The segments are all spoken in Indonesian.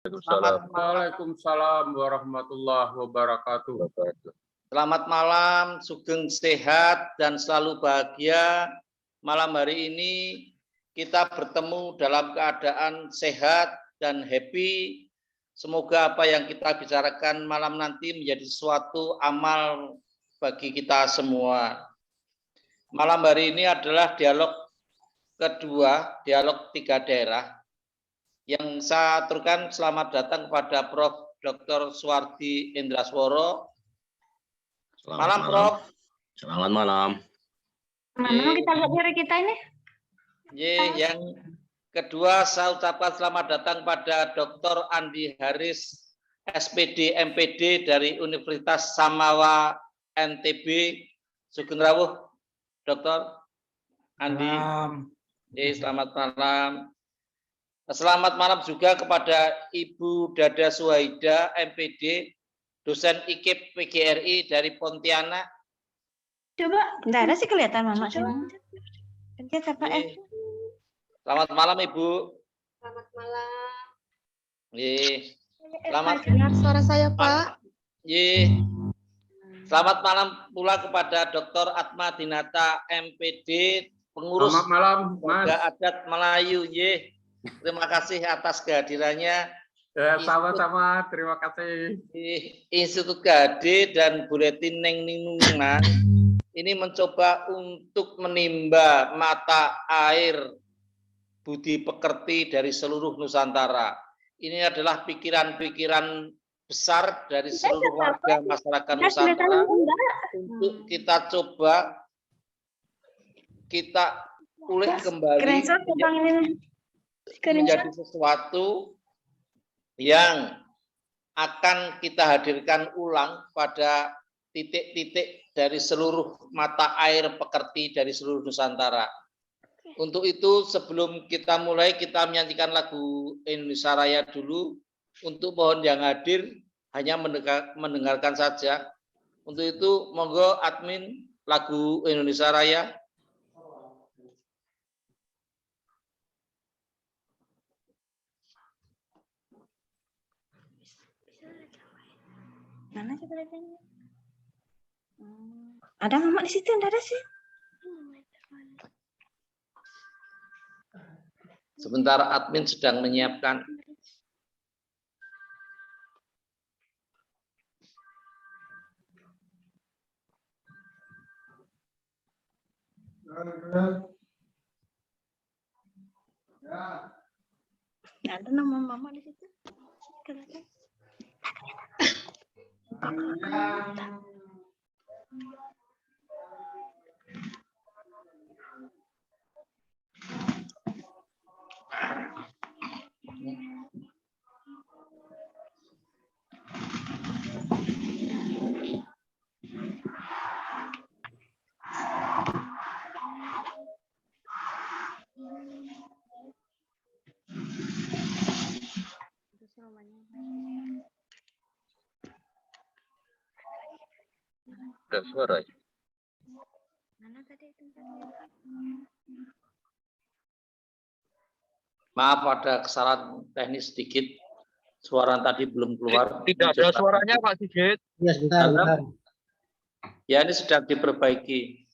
Waalaikumsalam warahmatullahi wabarakatuh. Selamat malam, sugeng sehat dan selalu bahagia. Malam hari ini kita bertemu dalam keadaan sehat dan happy. Semoga apa yang kita bicarakan malam nanti menjadi suatu amal bagi kita semua. Malam hari ini adalah dialog kedua, dialog 3 daerah. Yang saya aturkan selamat datang kepada Prof. Dr. Suwardi Indrasworo. Malam, Prof. Selamat malam. Mana kita lihat dari kita ini? Yang kedua saya ucapkan selamat datang pada Dr. Andi Haris, SPD MPD dari Universitas Samawa NTB. Sugeng rawuh, Dr. Andi. Selamat malam. Selamat malam juga kepada Ibu Dada Suhaida, MPD, dosen IKIP PGRI dari Pontianak. Coba, enggak ada sih kelihatan Mama. Coba. Pencet apa Selamat malam Ibu. Selamat malam. Selamat dengar suara saya Pak. Selamat malam pula kepada Dr. Atma Dinata, MPD, pengurus Selamat malam, Mas. Adat Melayu. Terima kasih atas kehadirannya. Sama-sama, terima kasih. Institut KHD dan Buletin Neng Ninungan ini mencoba untuk menimba mata air budi pekerti dari seluruh Nusantara. Ini adalah pikiran-pikiran besar dari seluruh warga masyarakat Nusantara untuk kita coba kita pulih kembali menjadi sesuatu yang akan kita hadirkan ulang pada titik-titik dari seluruh mata air pekerti dari seluruh Nusantara. Untuk itu sebelum kita mulai kita menyanyikan lagu Indonesia Raya dulu. Untuk mohon yang hadir hanya mendengarkan saja. Untuk itu monggo admin lagu Indonesia Raya. Mana coba lihatnya? Ada Mama di situ, enggak ada sih. Sebentar admin sedang menyiapkan. Ada nama Mama di situ. Kelihatan. Ada suara. Mana tadi Maaf ada kesalahan teknis sedikit. Suara tadi belum keluar. Tidak ada suaranya Pak Sigit. Ya, sebentar. Ya, ini sedang diperbaiki.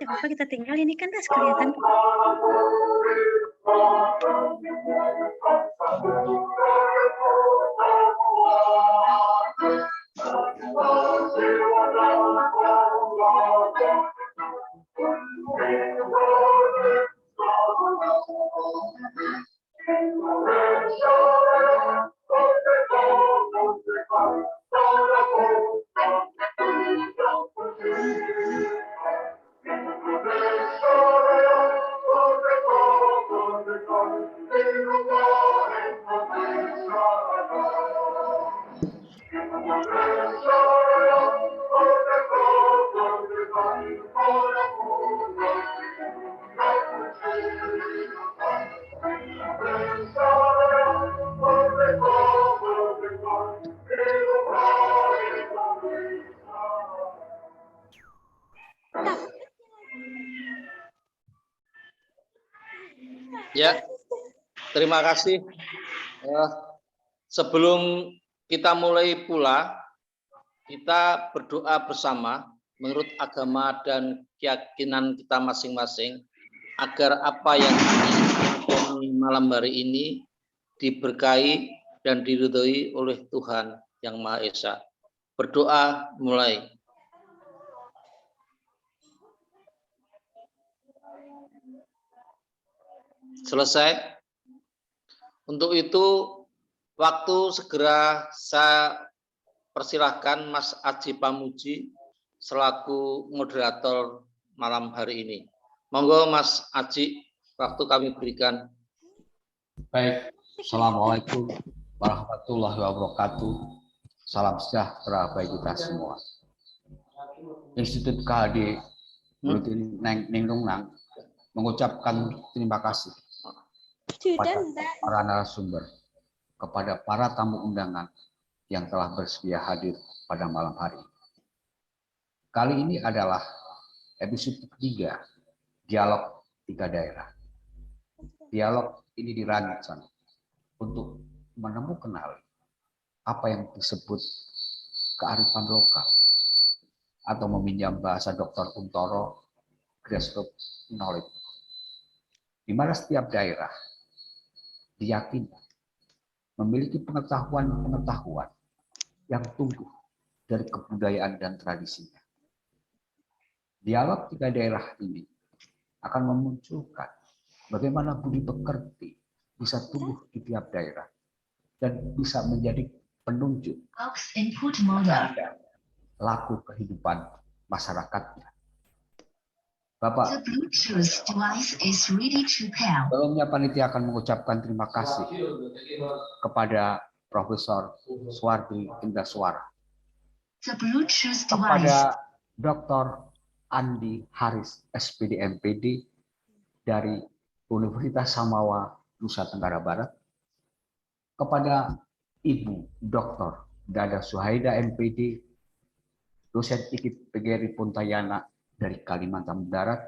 Siapa kita tinggal ini kan das kelihatan. Ya, terima kasih. Sebelum kita mulai pula, kita berdoa bersama menurut agama dan keyakinan kita masing-masing agar apa yang kita malam hari ini diberkahi dan diridhoi oleh Tuhan Yang Maha Esa. Berdoa mulai. Selesai. Untuk itu, waktu segera saya persilahkan Mas Aji Pamuji selaku moderator malam hari ini. Monggo Mas Aji, waktu kami berikan. Baik, Assalamualaikum warahmatullahi wabarakatuh. Salam sejahtera bagi kita semua. Institut KHD Bulutin Ningrung Nang mengucapkan terima kasih kepada para narasumber, kepada para tamu undangan yang telah bersedia hadir pada malam hari. Kali ini adalah episode ketiga Dialog Tiga Daerah. Dialog ini dirancang untuk menemukan apa yang disebut kearifan lokal atau meminjam bahasa Dr. Untoro, grassroots knowledge, di mana setiap daerah diyakini memiliki pengetahuan-pengetahuan yang tumbuh dari kebudayaan dan tradisinya. Dialog tiga daerah ini akan memunculkan bagaimana budi pekerti bisa tumbuh di tiap daerah dan bisa menjadi penunjuk laku kehidupan masyarakatnya. Bapak, sebelumnya panitia akan mengucapkan terima kasih kepada Profesor Suwardi Indraswara, kepada Dr. Andi Haris, SPD MPD dari Universitas Samawa, Nusa Tenggara Barat, kepada Ibu Dr. Dada Suhaida MPD, dosen IKIP PGRI Puntayana dari Kalimantan Barat,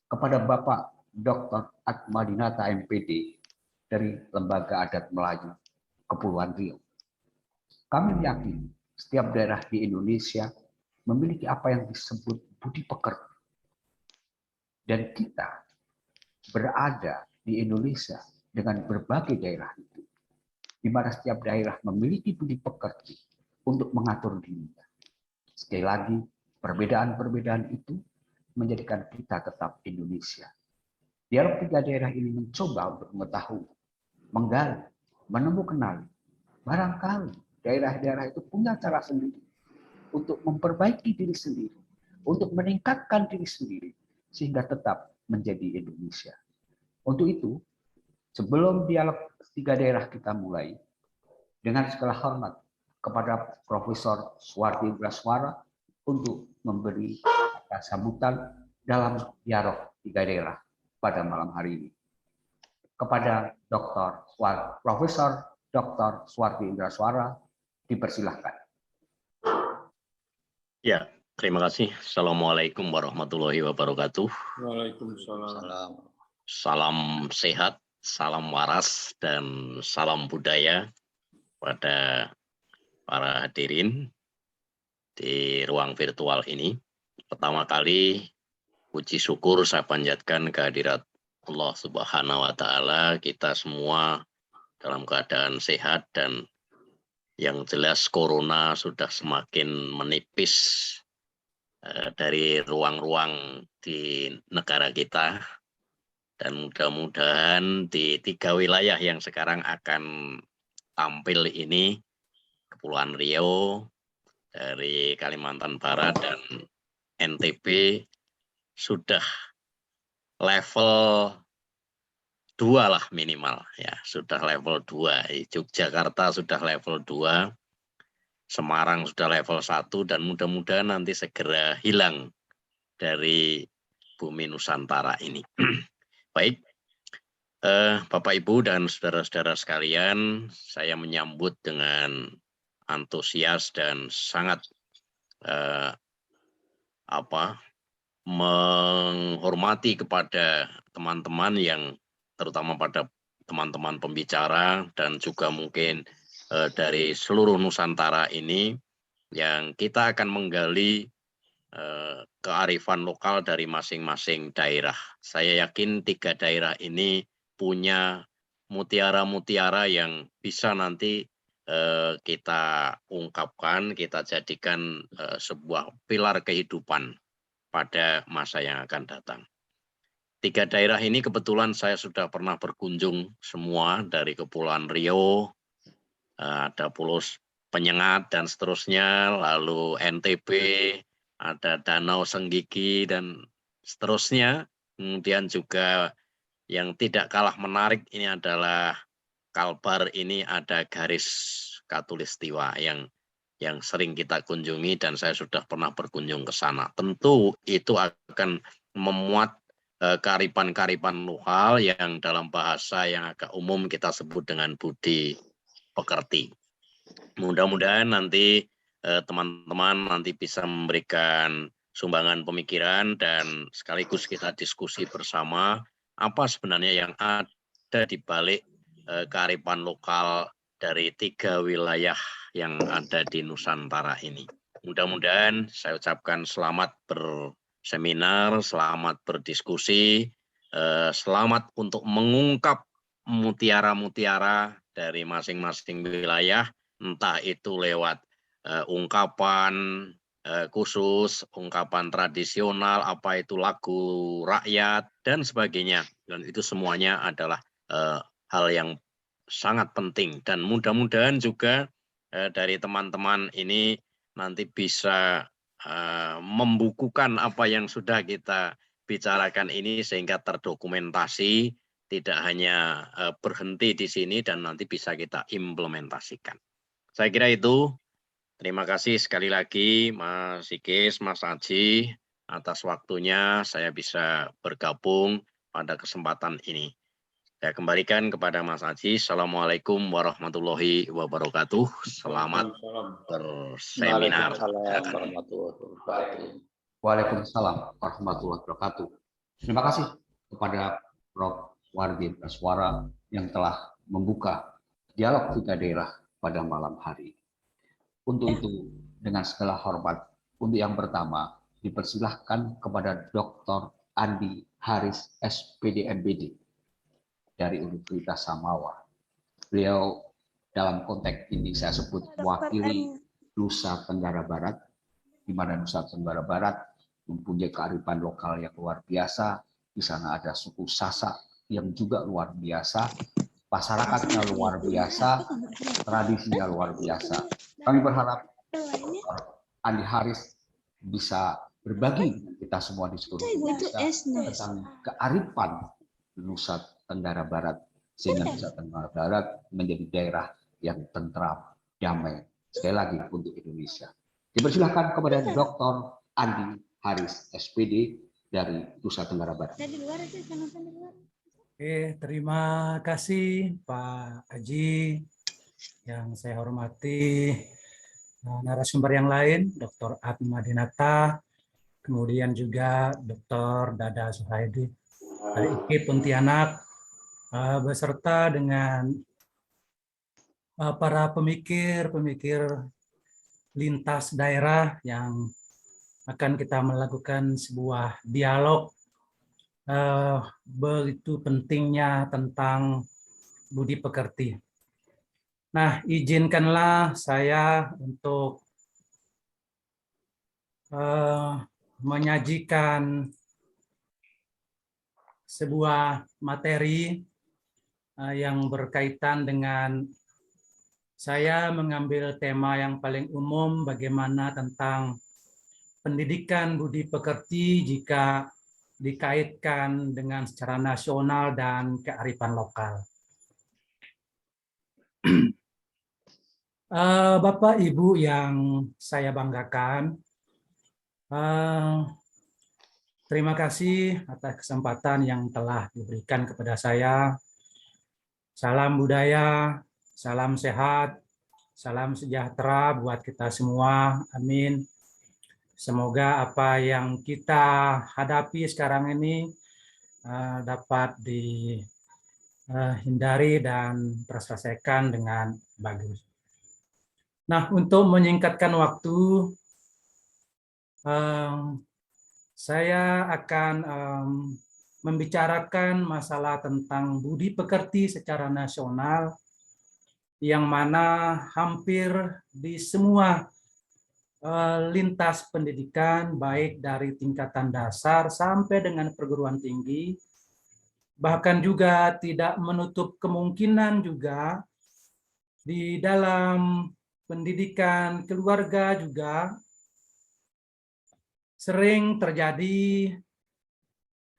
kepada Bapak Dr. Atmadinata MPD dari Lembaga Adat Melayu Kepulauan Riau. Kami yakin setiap daerah di Indonesia memiliki apa yang disebut budi pekerti. Dan kita berada di Indonesia dengan berbagai daerah itu, di mana setiap daerah memiliki budi pekerti untuk mengatur dirinya. Sekali lagi, perbedaan-perbedaan itu menjadikan kita tetap Indonesia. Dialog tiga daerah ini mencoba untuk mengetahui, menggali, menemukan barangkali daerah-daerah itu punya cara sendiri untuk memperbaiki diri sendiri, untuk meningkatkan diri sendiri, sehingga tetap menjadi Indonesia. Untuk itu, sebelum dialog tiga daerah kita mulai, dengan segala hormat kepada Profesor Suwardi Indraswara untuk memberi sambutan dalam dialog tiga daerah pada malam hari ini. Kepada Profesor Dr. Suwardi Indraswara, dipersilahkan. Ya, terima kasih. Assalamualaikum warahmatullahi wabarakatuh. Waalaikumsalam. Salam sehat, salam waras, dan salam budaya pada para hadirin di ruang virtual ini. Pertama kali, puji syukur saya panjatkan kehadirat Allah Subhanahu wa Ta'ala, kita semua dalam keadaan sehat, dan yang jelas corona sudah semakin menipis dari ruang-ruang di negara kita, dan mudah-mudahan di 3 wilayah yang sekarang akan tampil ini, Kepulauan Riau, dari Kalimantan Barat, dan NTB sudah level 2 lah minimal, ya, sudah level 2. Yogyakarta sudah level 2, Semarang sudah level 1, dan mudah-mudahan nanti segera hilang dari bumi Nusantara ini. Baik, Bapak Ibu dan saudara-saudara sekalian, saya menyambut dengan antusias dan sangat menghormati kepada teman-teman yang terutama pada teman-teman pembicara dan juga mungkin dari seluruh Nusantara ini, yang kita akan menggali kearifan lokal dari masing-masing daerah. Saya yakin 3 daerah ini punya mutiara-mutiara yang bisa nanti kita ungkapkan, kita jadikan sebuah pilar kehidupan pada masa yang akan datang. 3 daerah ini kebetulan saya sudah pernah berkunjung semua, dari Kepulauan Riau, ada Pulau Penyengat dan seterusnya, lalu NTB, ada Danau Senggigi dan seterusnya. Kemudian juga yang tidak kalah menarik ini adalah Kalbar, ini ada garis Katulistiwa yang sering kita kunjungi dan saya sudah pernah berkunjung ke sana. Tentu itu akan memuat kearifan-kearifan lokal yang dalam bahasa yang agak umum kita sebut dengan budi pekerti. Mudah-mudahan nanti teman-teman nanti bisa memberikan sumbangan pemikiran dan sekaligus kita diskusi bersama apa sebenarnya yang ada di balik kearifan lokal dari 3 wilayah yang ada di Nusantara ini. Mudah-mudahan saya ucapkan selamat berseminar, selamat berdiskusi, selamat untuk mengungkap mutiara-mutiara dari masing-masing wilayah, entah itu lewat ungkapan khusus, ungkapan tradisional, apa itu lagu rakyat, dan sebagainya. Dan itu semuanya adalah hal yang sangat penting. Dan mudah-mudahan juga dari teman-teman ini nanti bisa membukukan apa yang sudah kita bicarakan ini sehingga terdokumentasi, tidak hanya berhenti di sini dan nanti bisa kita implementasikan. Saya kira itu. Terima kasih sekali lagi Mas Sigis, Mas Aji, atas waktunya saya bisa bergabung pada kesempatan ini. Saya kembalikan kepada Mas Aji. Assalamualaikum warahmatullahi wabarakatuh. Selamat berseminar. Waalaikumsalam warahmatullahi wabarakatuh. Waalaikumsalam warahmatullahi wabarakatuh. Terima kasih kepada Prof. Wardi Praswara yang telah membuka dialog 3 daerah pada malam hari ini. Untuk itu, dengan segala hormat, untuk yang pertama, dipersilahkan kepada Dr. Andi Haris, SPD MPD, dari Universitas Samawa. Beliau dalam konteks ini saya sebut mewakili Nusa Tenggara Barat, di mana Nusa Tenggara Barat mempunyai kearifan lokal yang luar biasa. Di sana ada suku Sasak yang juga luar biasa, masyarakatnya luar biasa, tradisinya luar biasa. Kami berharap Andi Haris bisa berbagi dengan kita semua di seluruh Indonesia tentang kearifan Nusa Tenggara Barat, sehingga Nusa Tenggara Barat menjadi daerah yang tentram, damai, sekali lagi untuk Indonesia. Dipersilahkan kepada Dr. Andi Haris, SPD dari Nusa Tenggara Barat. Oke, terima kasih Pak Aji. Yang saya hormati narasumber yang lain, Dr. Atma Dinata, kemudian juga Dr. Dada Suhaidi dari IKIP Pontianak, beserta dengan para pemikir lintas daerah yang akan kita melakukan sebuah dialog begitu pentingnya tentang budi pekerti. Nah, izinkanlah saya untuk menyajikan sebuah materi yang berkaitan dengan saya mengambil tema yang paling umum, bagaimana tentang pendidikan budi pekerti jika dikaitkan dengan secara nasional dan kearifan lokal. Bapak Ibu yang saya banggakan, terima kasih atas kesempatan yang telah diberikan kepada saya. Salam budaya, salam sehat, salam sejahtera buat kita semua. Amin. Semoga apa yang kita hadapi sekarang ini dapat hindari dan terselesaikan dengan bagus. Nah, untuk menyingkatkan waktu, saya akan membicarakan masalah tentang budi pekerti secara nasional, yang mana hampir di semua lintas pendidikan, baik dari tingkatan dasar sampai dengan perguruan tinggi, bahkan juga tidak menutup kemungkinan juga di dalam pendidikan keluarga juga sering terjadi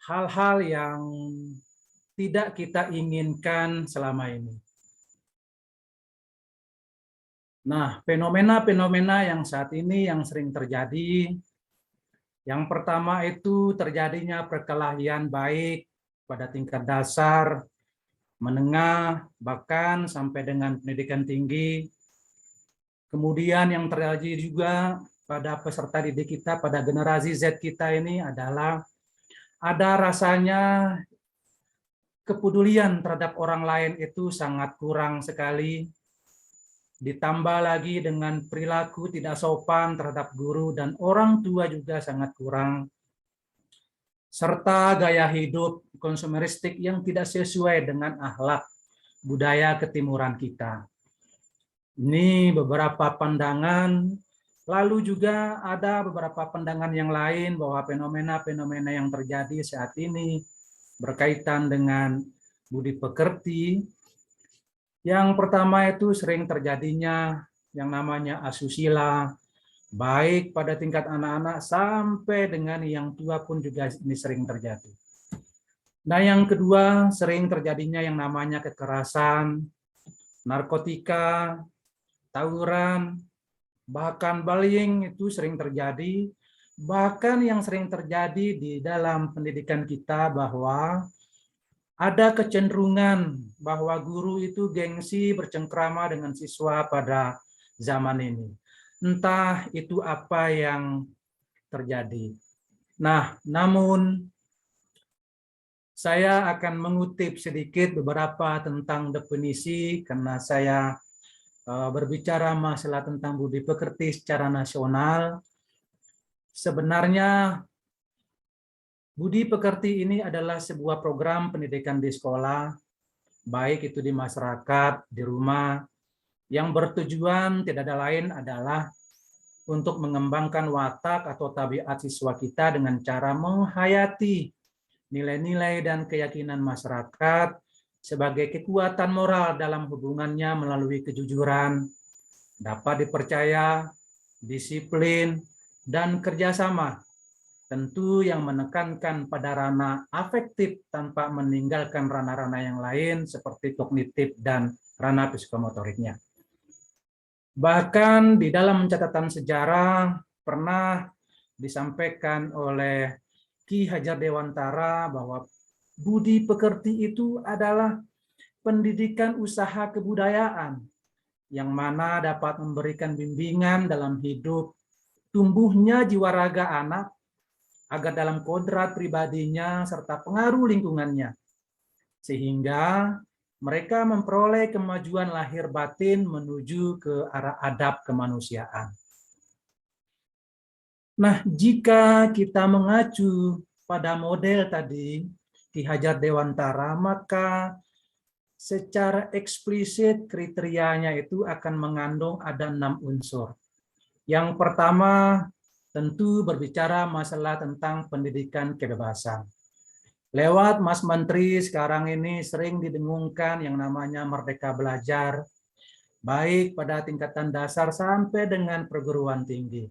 hal-hal yang tidak kita inginkan selama ini. Nah, fenomena-fenomena yang saat ini yang sering terjadi, yang pertama itu terjadinya perkelahian baik pada tingkat dasar, menengah, bahkan sampai dengan pendidikan tinggi. Kemudian yang terjadi juga pada peserta didik kita, pada generasi Z kita ini adalah ada rasanya kepedulian terhadap orang lain itu sangat kurang sekali. Ditambah lagi dengan perilaku tidak sopan terhadap guru dan orang tua juga sangat kurang. Serta gaya hidup konsumeristik yang tidak sesuai dengan akhlak budaya ketimuran kita. Ini beberapa pandangan, lalu juga ada beberapa pandangan yang lain bahwa fenomena-fenomena yang terjadi saat ini berkaitan dengan budi pekerti. Yang pertama itu sering terjadinya yang namanya asusila, baik pada tingkat anak-anak sampai dengan yang tua pun juga ini sering terjadi. Nah, yang kedua sering terjadinya yang namanya kekerasan, narkotika, tawuran, bahkan bullying itu sering terjadi. Bahkan yang sering terjadi di dalam pendidikan kita bahwa ada kecenderungan bahwa guru itu gengsi bercengkrama dengan siswa pada zaman ini. Entah itu apa yang terjadi. Nah, namun saya akan mengutip sedikit beberapa tentang definisi karena saya berbicara masalah tentang budi pekerti secara nasional. Sebenarnya budi pekerti ini adalah sebuah program pendidikan di sekolah, baik itu di masyarakat, di rumah, yang bertujuan tidak ada lain adalah untuk mengembangkan watak atau tabiat siswa kita dengan cara menghayati nilai-nilai dan keyakinan masyarakat sebagai kekuatan moral dalam hubungannya melalui kejujuran, dapat dipercaya, disiplin, dan kerjasama. Tentu yang menekankan pada ranah afektif tanpa meninggalkan ranah-ranah yang lain seperti kognitif dan ranah psikomotoriknya. Bahkan di dalam catatan sejarah pernah disampaikan oleh Ki Hajar Dewantara bahwa budi pekerti itu adalah pendidikan usaha kebudayaan yang mana dapat memberikan bimbingan dalam hidup, tumbuhnya jiwa raga anak agar dalam kodrat pribadinya serta pengaruh lingkungannya, sehingga mereka memperoleh kemajuan lahir batin menuju ke arah adab kemanusiaan. Nah, jika kita mengacu pada model tadi, Ki Hajar Dewantara, maka secara eksplisit kriterianya itu akan mengandung ada 6 unsur. Yang pertama, tentu berbicara masalah tentang pendidikan kebebasan. Lewat Mas Menteri sekarang ini sering didengungkan yang namanya Merdeka Belajar, baik pada tingkatan dasar sampai dengan perguruan tinggi.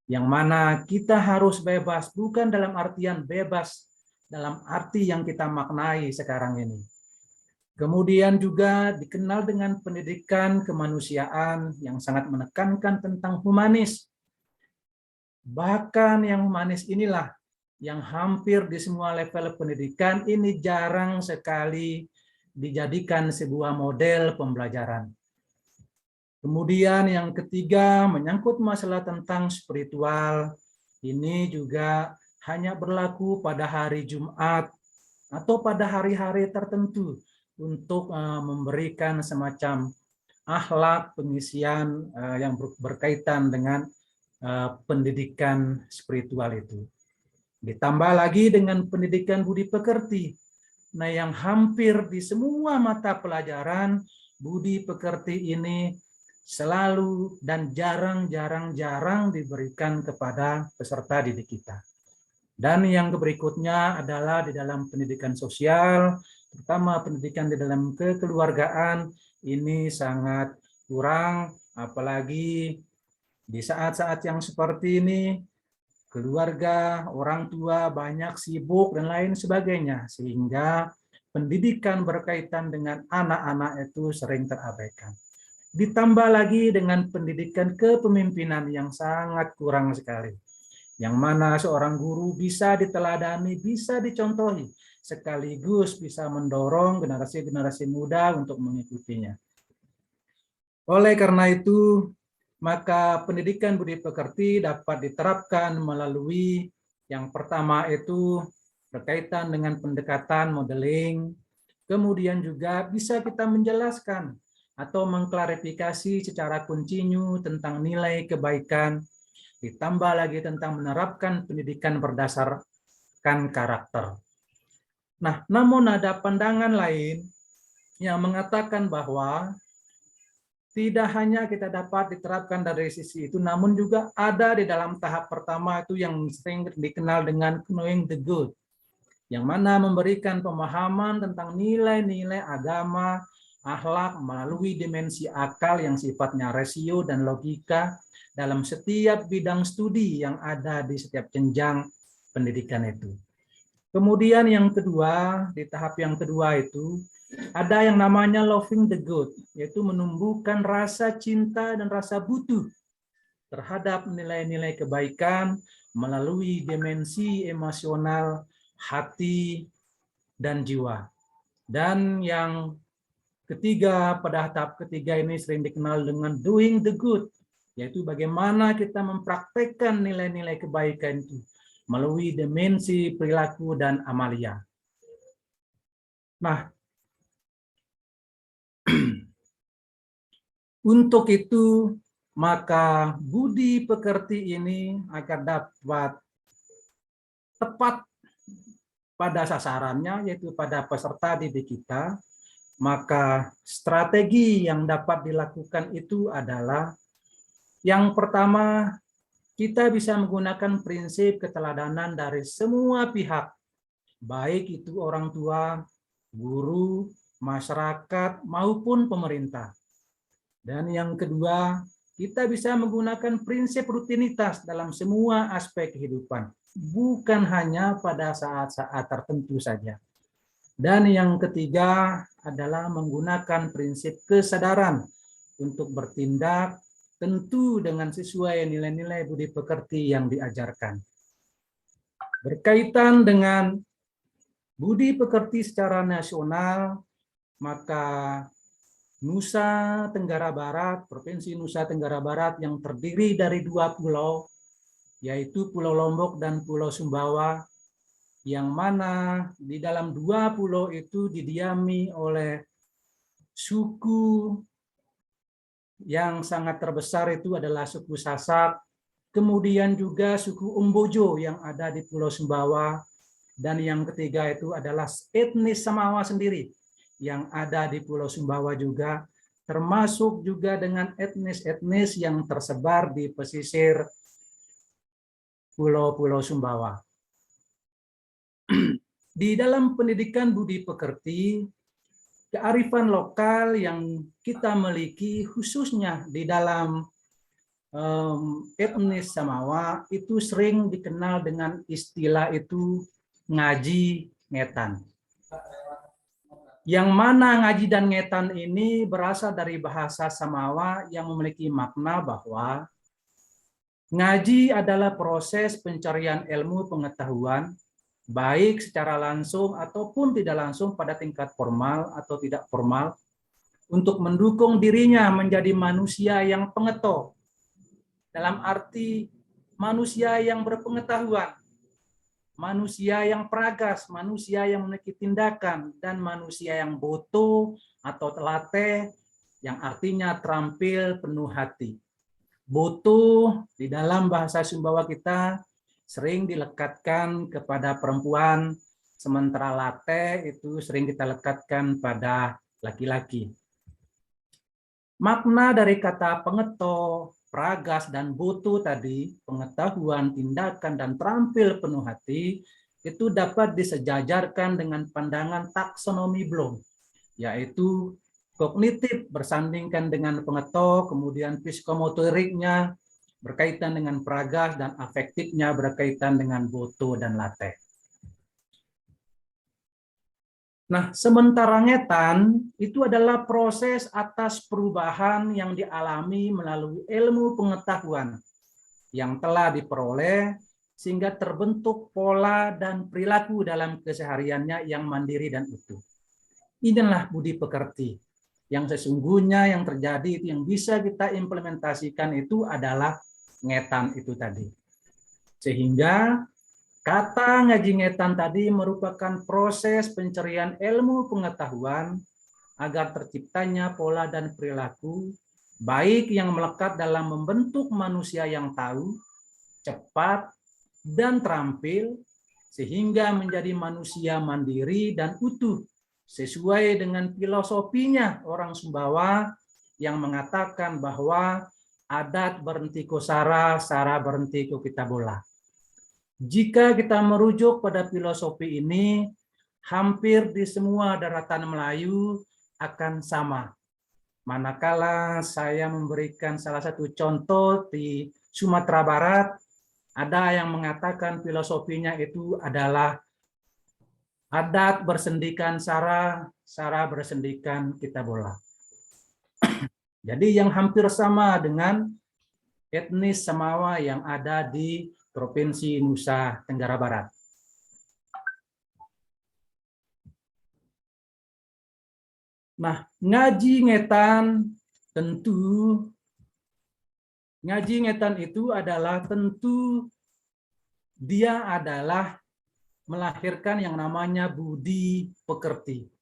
Yang mana kita harus bebas, bukan dalam artian bebas dalam arti yang kita maknai sekarang ini. Kemudian juga dikenal dengan pendidikan kemanusiaan yang sangat menekankan tentang humanis. Bahkan yang humanis inilah yang hampir di semua level pendidikan ini jarang sekali dijadikan sebuah model pembelajaran. Kemudian yang ketiga menyangkut masalah tentang spiritual, ini juga hanya berlaku pada hari Jumat atau pada hari-hari tertentu, untuk memberikan semacam akhlak pengisian yang berkaitan dengan pendidikan spiritual itu. Ditambah lagi dengan pendidikan budi pekerti. Nah, yang hampir di semua mata pelajaran budi pekerti ini selalu dan jarang diberikan kepada peserta didik kita. Dan yang berikutnya adalah di dalam pendidikan sosial, terutama pendidikan di dalam kekeluargaan, ini sangat kurang, apalagi di saat-saat yang seperti ini, keluarga, orang tua banyak sibuk dan lain sebagainya, sehingga pendidikan berkaitan dengan anak-anak itu sering terabaikan. Ditambah lagi dengan pendidikan kepemimpinan yang sangat kurang sekali, yang mana seorang guru bisa diteladani, bisa dicontohi, sekaligus bisa mendorong generasi-generasi muda untuk mengikutinya. Oleh karena itu, maka pendidikan budi pekerti dapat diterapkan melalui yang pertama itu berkaitan dengan pendekatan modeling, kemudian juga bisa kita menjelaskan atau mengklarifikasi secara kontinu tentang nilai kebaikan, ditambah lagi tentang menerapkan pendidikan berdasarkan karakter. Nah, namun ada pandangan lain yang mengatakan bahwa tidak hanya kita dapat diterapkan dari sisi itu, namun juga ada di dalam tahap pertama itu yang sering dikenal dengan knowing the good, yang mana memberikan pemahaman tentang nilai-nilai agama, akhlak melalui dimensi akal yang sifatnya rasio dan logika dalam setiap bidang studi yang ada di setiap jenjang pendidikan itu. Kemudian yang kedua, di tahap yang kedua itu, ada yang namanya loving the good, yaitu menumbuhkan rasa cinta dan rasa butuh terhadap nilai-nilai kebaikan melalui dimensi emosional, hati, dan jiwa. Dan yang ketiga, pada tahap ketiga ini sering dikenal dengan doing the good, yaitu bagaimana kita mempraktekkan nilai-nilai kebaikan itu melalui dimensi perilaku dan amalia. Nah, untuk itu, maka budi pekerti ini agar dapat tepat pada sasarannya, yaitu pada peserta didik kita, maka strategi yang dapat dilakukan itu adalah yang pertama, kita bisa menggunakan prinsip keteladanan dari semua pihak, baik itu orang tua, guru, masyarakat, maupun pemerintah. Dan yang kedua, kita bisa menggunakan prinsip rutinitas dalam semua aspek kehidupan, bukan hanya pada saat-saat tertentu saja. Dan yang ketiga adalah menggunakan prinsip kesadaran untuk bertindak tentu dengan sesuai nilai-nilai budi pekerti yang diajarkan. Berkaitan dengan budi pekerti secara nasional, maka Nusa Tenggara Barat, Provinsi Nusa Tenggara Barat yang terdiri dari 2 pulau, yaitu Pulau Lombok dan Pulau Sumbawa, yang mana di dalam 2 pulau itu didiami oleh suku yang sangat terbesar itu adalah suku Sasak, kemudian juga suku Umbojo yang ada di Pulau Sumbawa, dan yang ketiga itu adalah etnis Samawa sendiri yang ada di Pulau Sumbawa juga, termasuk juga dengan etnis-etnis yang tersebar di pesisir Pulau-Pulau Sumbawa. Di dalam pendidikan budi pekerti, kearifan lokal yang kita miliki khususnya di dalam etnis Samawa itu sering dikenal dengan istilah itu ngaji ngetan. Yang mana ngaji dan ngetan ini berasal dari bahasa Samawa yang memiliki makna bahwa ngaji adalah proses pencarian ilmu pengetahuan, baik secara langsung ataupun tidak langsung pada tingkat formal atau tidak formal, untuk mendukung dirinya menjadi manusia yang pengetol, dalam arti manusia yang berpengetahuan, manusia yang pragas, manusia yang memiliki tindakan, dan manusia yang boto atau telate, yang artinya terampil penuh hati. Boto di dalam bahasa Sumbawa kita sering dilekatkan kepada perempuan, sementara late itu sering kita lekatkan pada laki-laki. Makna dari kata pengeto, pragas, dan boto tadi, pengetahuan, tindakan, dan terampil penuh hati, itu dapat disejajarkan dengan pandangan taksonomi Bloom, yaitu kognitif bersandingkan dengan pengeto, kemudian psikomotoriknya berkaitan dengan pragas, dan afektifnya berkaitan dengan boto dan late. Nah, sementara ngetan itu adalah proses atas perubahan yang dialami melalui ilmu pengetahuan yang telah diperoleh sehingga terbentuk pola dan perilaku dalam kesehariannya yang mandiri dan utuh. Inilah budi pekerti yang sesungguhnya yang terjadi, itu yang bisa kita implementasikan itu adalah ngetan itu tadi. Sehingga kata ngaji ngetan tadi merupakan proses pencerian ilmu pengetahuan agar terciptanya pola dan perilaku baik yang melekat dalam membentuk manusia yang tahu, cepat, dan terampil sehingga menjadi manusia mandiri dan utuh sesuai dengan filosofinya orang Sumbawa yang mengatakan bahwa adat berhenti ku sara, sara berhenti ku kita bola. Jika kita merujuk pada filosofi ini, hampir di semua daratan Melayu akan sama. Manakala saya memberikan salah satu contoh di Sumatera Barat, ada yang mengatakan filosofinya itu adalah adat bersendikan sara, sara bersendikan kita bola. Jadi yang hampir sama dengan etnis Samawa yang ada di Provinsi Nusa Tenggara Barat. Nah, ngaji ngetan itu adalah tentu dia adalah melahirkan yang namanya budi pekerti.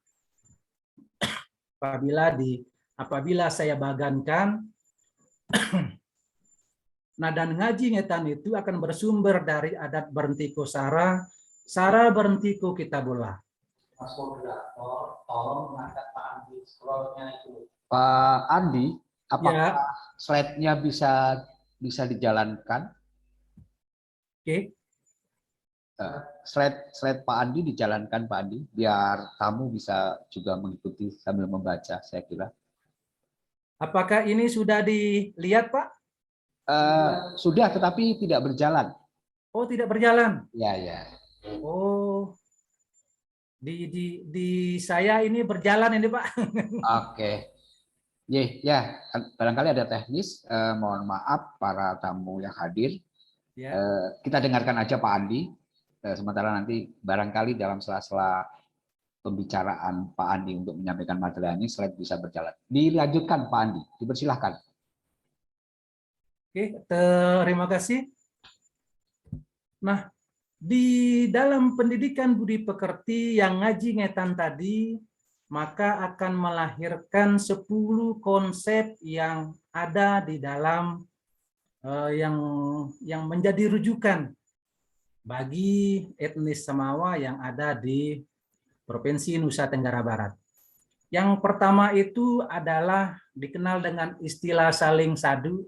Apabila saya bagankan, nah, dan ngaji ngetan itu akan bersumber dari adat berhenti ku sara, sara berhenti ku kita bola. Mas moderator, tolong mengangkat Pak Andi scroll-nya itu. Pak Andi, apakah slide-nya bisa dijalankan? Oke. Slide Pak Andi dijalankan Pak Andi, biar tamu bisa juga mengikuti sambil membaca, saya kira. Apakah ini sudah dilihat, Pak? Sudah, tetapi tidak berjalan. Oh, tidak berjalan. Ya. Oh, di saya ini berjalan ini, Pak. Oke. Ya, barangkali ada teknis. Mohon maaf para tamu yang hadir. Ya. Kita dengarkan aja Pak Andi. Sementara nanti barangkali dalam sela-sela pembicaraan Pak Andi untuk menyampaikan materi ini, slide bisa berjalan. Dilanjutkan Pak Andi, dipersilahkan. Oke, terima kasih. Nah, di dalam pendidikan budi pekerti yang ngaji ngetan tadi, maka akan melahirkan 10 konsep yang ada di dalam yang menjadi rujukan bagi etnis Samawa yang ada di Provinsi Nusa Tenggara Barat. Yang pertama itu adalah dikenal dengan istilah saling sadu,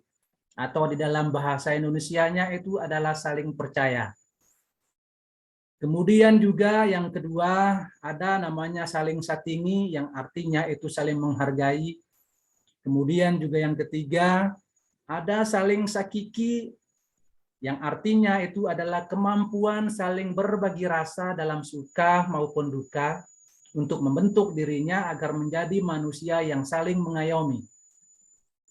atau di dalam bahasa Indonesianya itu adalah saling percaya. Kemudian juga yang kedua ada namanya saling satingi yang artinya itu saling menghargai. Kemudian juga yang ketiga ada saling sakiki yang artinya itu adalah kemampuan saling berbagi rasa dalam suka maupun duka untuk membentuk dirinya agar menjadi manusia yang saling mengayomi.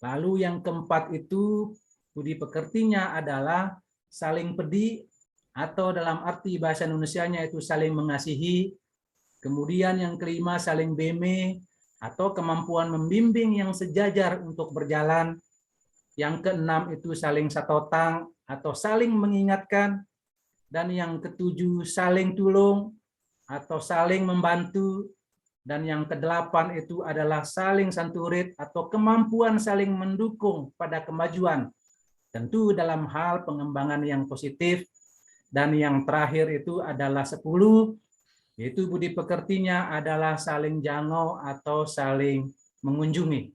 Lalu yang keempat itu budi pekertinya adalah saling pedi atau dalam arti bahasa Indonesianya itu saling mengasihi. Kemudian yang kelima saling beme atau kemampuan membimbing yang sejajar untuk berjalan. Yang keenam itu saling satotang atau saling mengingatkan. dan yang ketujuh saling tulung atau saling membantu, dan yang kedelapan itu adalah saling santurit atau kemampuan saling mendukung pada kemajuan, tentu dalam hal pengembangan yang positif. Dan yang terakhir itu adalah 10, yaitu budi pekertinya adalah saling jangau atau saling mengunjungi.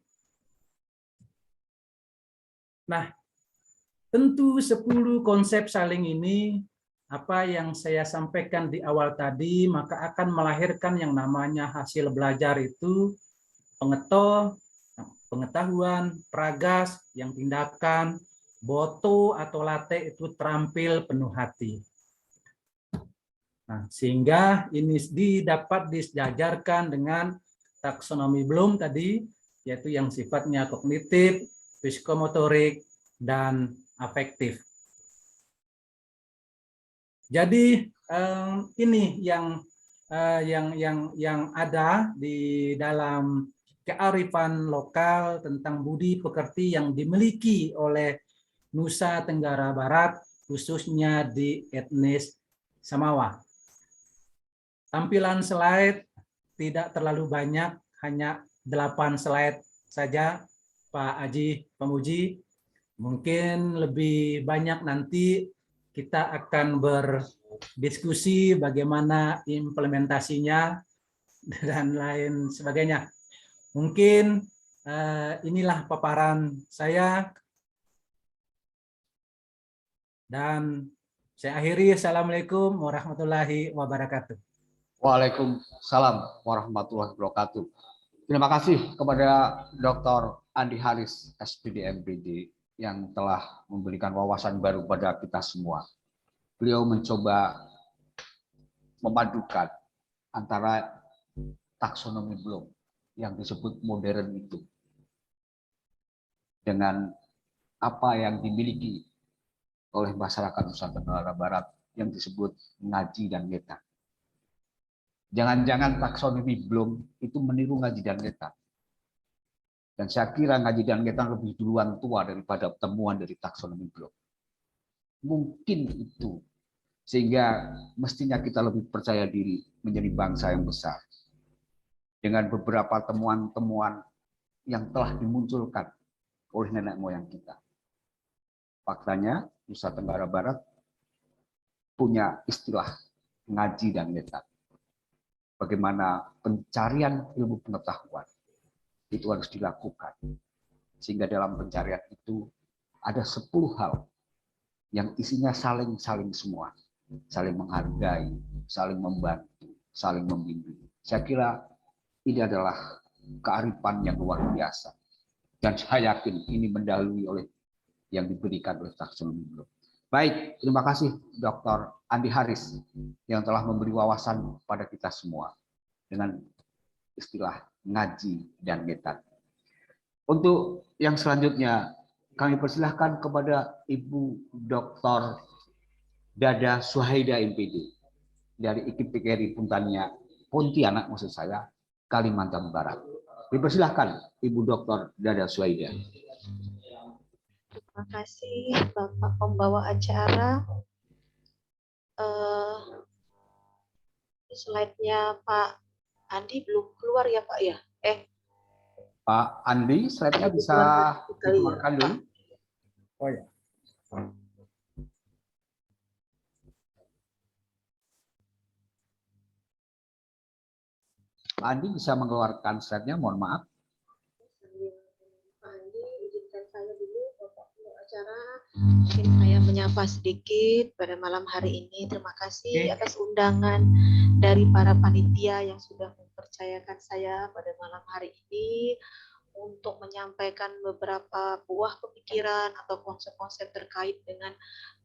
Nah, tentu 10 konsep saling ini, apa yang saya sampaikan di awal tadi, maka akan melahirkan yang namanya hasil belajar itu pengetol, pengetahuan, pragas, yang tindakan, boto atau late itu terampil penuh hati. Nah, sehingga ini dapat disejajarkan dengan taksonomi Bloom tadi, yaitu yang sifatnya kognitif, psikomotorik, dan afektif. Jadi ini yang ada di dalam kearifan lokal tentang budi pekerti yang dimiliki oleh Nusa Tenggara Barat, khususnya di etnis Samawa. Tampilan slide tidak terlalu banyak, hanya 8 slide saja, Pak Aji Pemuji. Mungkin lebih banyak nanti kita akan berdiskusi bagaimana implementasinya dan lain sebagainya. Mungkin inilah paparan saya. Dan saya akhiri. Assalamualaikum warahmatullahi wabarakatuh. Waalaikumsalam warahmatullahi wabarakatuh. Terima kasih kepada Dr. Andi Haris, SPD MPD, yang telah memberikan wawasan baru pada kita semua. Beliau mencoba memadukan antara taksonomi Bloom yang disebut modern itu dengan apa yang dimiliki oleh masyarakat Nusa Tenggara Barat yang disebut ngaji dan ngetan. Jangan-jangan taksonomi Bloom itu meniru ngaji dan ngetan. Dan saya kira ngaji dan ngetan lebih duluan tua daripada temuan dari taksonomi Bloom. Mungkin itu, sehingga mestinya kita lebih percaya diri menjadi bangsa yang besar. Dengan beberapa temuan-temuan yang telah dimunculkan oleh nenek moyang kita. Faktanya, Nusa Tenggara Barat punya istilah ngaji dan ngetan. Bagaimana pencarian ilmu pengetahuan itu harus dilakukan. Sehingga dalam pencarian itu ada 10 hal yang isinya saling semua. Saling menghargai, saling membantu, saling membimbing. Saya kira ini adalah kearifan yang luar biasa. Dan saya yakin ini mendahului oleh yang diberikan oleh taksonomi Bloom. Baik, terima kasih Dr. Andi Haris yang telah memberi wawasan pada kita semua dengan istilah ngaji dan ngetan. Untuk yang selanjutnya, kami persilahkan kepada Ibu Dr. Dada Suhaida MPD dari IKIP PKRI Pontianak, maksud saya, Kalimantan Barat. Dipersilahkan Ibu Dr. Dada Suhaida. Terima kasih Bapak pembawa acara. Slide-nya Pak Andi belum keluar ya Pak ya? Pak Andi, slide-nya bisa dikeluarkan dulu. Oh ya. Pak Andi bisa mengeluarkan slide-nya, mohon maaf. Pak Andi, izinkan saya dulu Bapak pembawa acara. Mungkin saya menyapa sedikit pada malam hari ini. Terima kasih atas undangan dari para panitia yang sudah mempercayakan saya pada malam hari ini untuk menyampaikan beberapa buah pemikiran atau konsep-konsep terkait dengan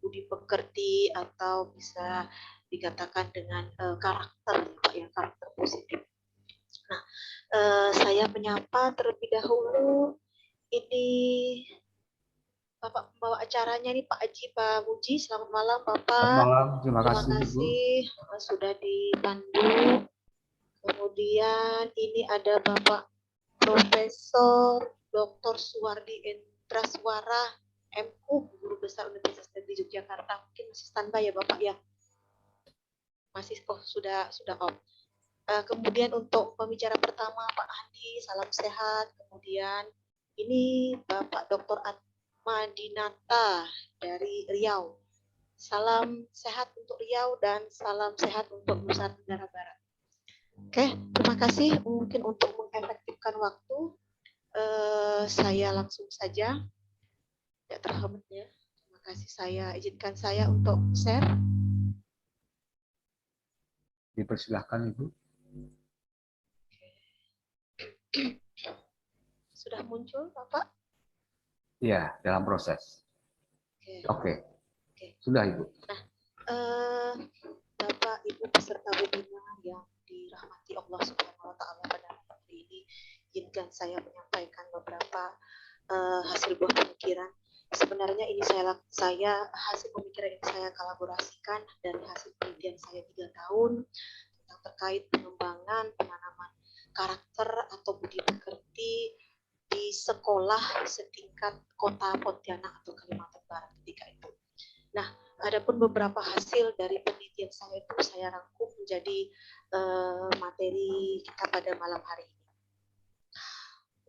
budi pekerti atau bisa dikatakan dengan karakter, ya, karakter positif. Nah, saya menyapa terlebih dahulu ini Bapak pembawa acaranya nih Pak Aji, Pak Muji. Selamat malam Bapak. Selamat malam, terima kasih. Terima kasih sudah dipandu. Kemudian ini ada Bapak Profesor Dr. Suwardi Endraswara, MU, Guru Besar Universitas Negeri Yogyakarta. Mungkin masih standby ya Bapak ya. Masih sudah off. Kemudian untuk pembicara pertama Pak Andi, salam sehat. Kemudian ini Bapak Dr. Atmadinata dari Riau. Salam sehat untuk Riau dan salam sehat untuk Nusa Tenggara Barat. Oke, terima kasih. Mungkin untuk mengefektifkan waktu, saya langsung saja. Tidak terhambat ya. Terima kasih. Izinkan saya untuk share. Dipersilahkan Ibu. Sudah muncul, Bapak? Iya, dalam proses. Oke. Sudah Ibu. Nah, Bapak, Ibu peserta webinar yang dirahmati Allah Subhanahu wa taala pada hari ini, izinkan saya menyampaikan beberapa hasil buah pemikiran. Sebenarnya ini saya hasil pemikiran ini saya kolaborasikan dari hasil penelitian saya 3 tahun tentang terkait pengembangan penanaman karakter atau budi pekerti di sekolah setingkat Kota Pontianak atau Kalimantan Barat ketika itu. Nah, adapun beberapa hasil dari penelitian saya itu saya rangkum menjadi materi kita pada malam hari ini.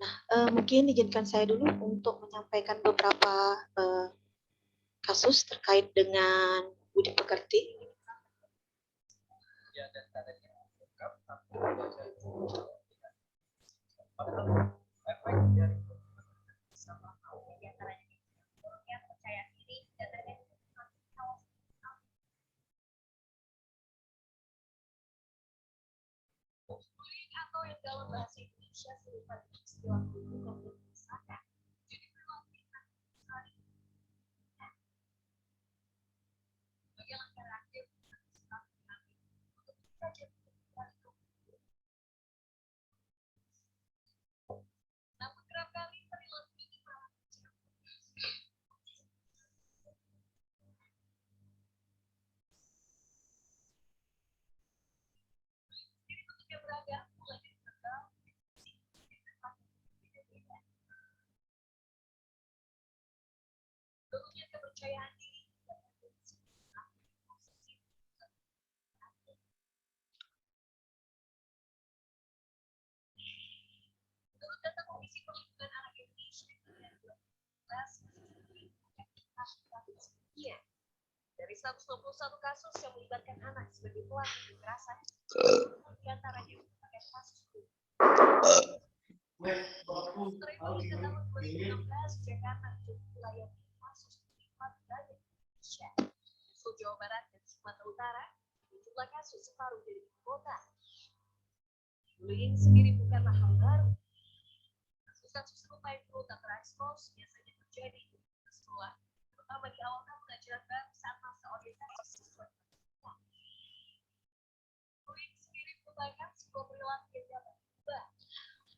Nah, mungkin izinkan saya dulu untuk menyampaikan beberapa kasus terkait dengan budi pekerti. Atau yang dalam bahasa Indonesia serupa dengan istilah bukan berpisahkan. Jadi berlaku sebagai langkah reaktif untuk saja namun kerap kali perilaku ini malah jadi bentuknya beragam mulai dari tegal bentuknya kepercayaan diri menurut data Komisi Perlindungan Anak Indonesia dari 121 kasus yang melibatkan anak sebagai pelaku kekerasan, di antaranya merupakan kasus Teritori ke tahun 2016, Jakarta menjadi wilayah kasus paling banyak di Indonesia. Di Jawa Barat dan Sumatera Utara, jumlah kasus separuh dari ibu kota. Bullying sendiri bukanlah hal baru. Kasus-kasus serupa yang perlu tak terekspos biasanya terjadi di sekolah, terutama di awal tahun ajaran baru saat masa orientasi siswa. Bullying sendiri merupakan sebuah perilaku yang dapat berubah.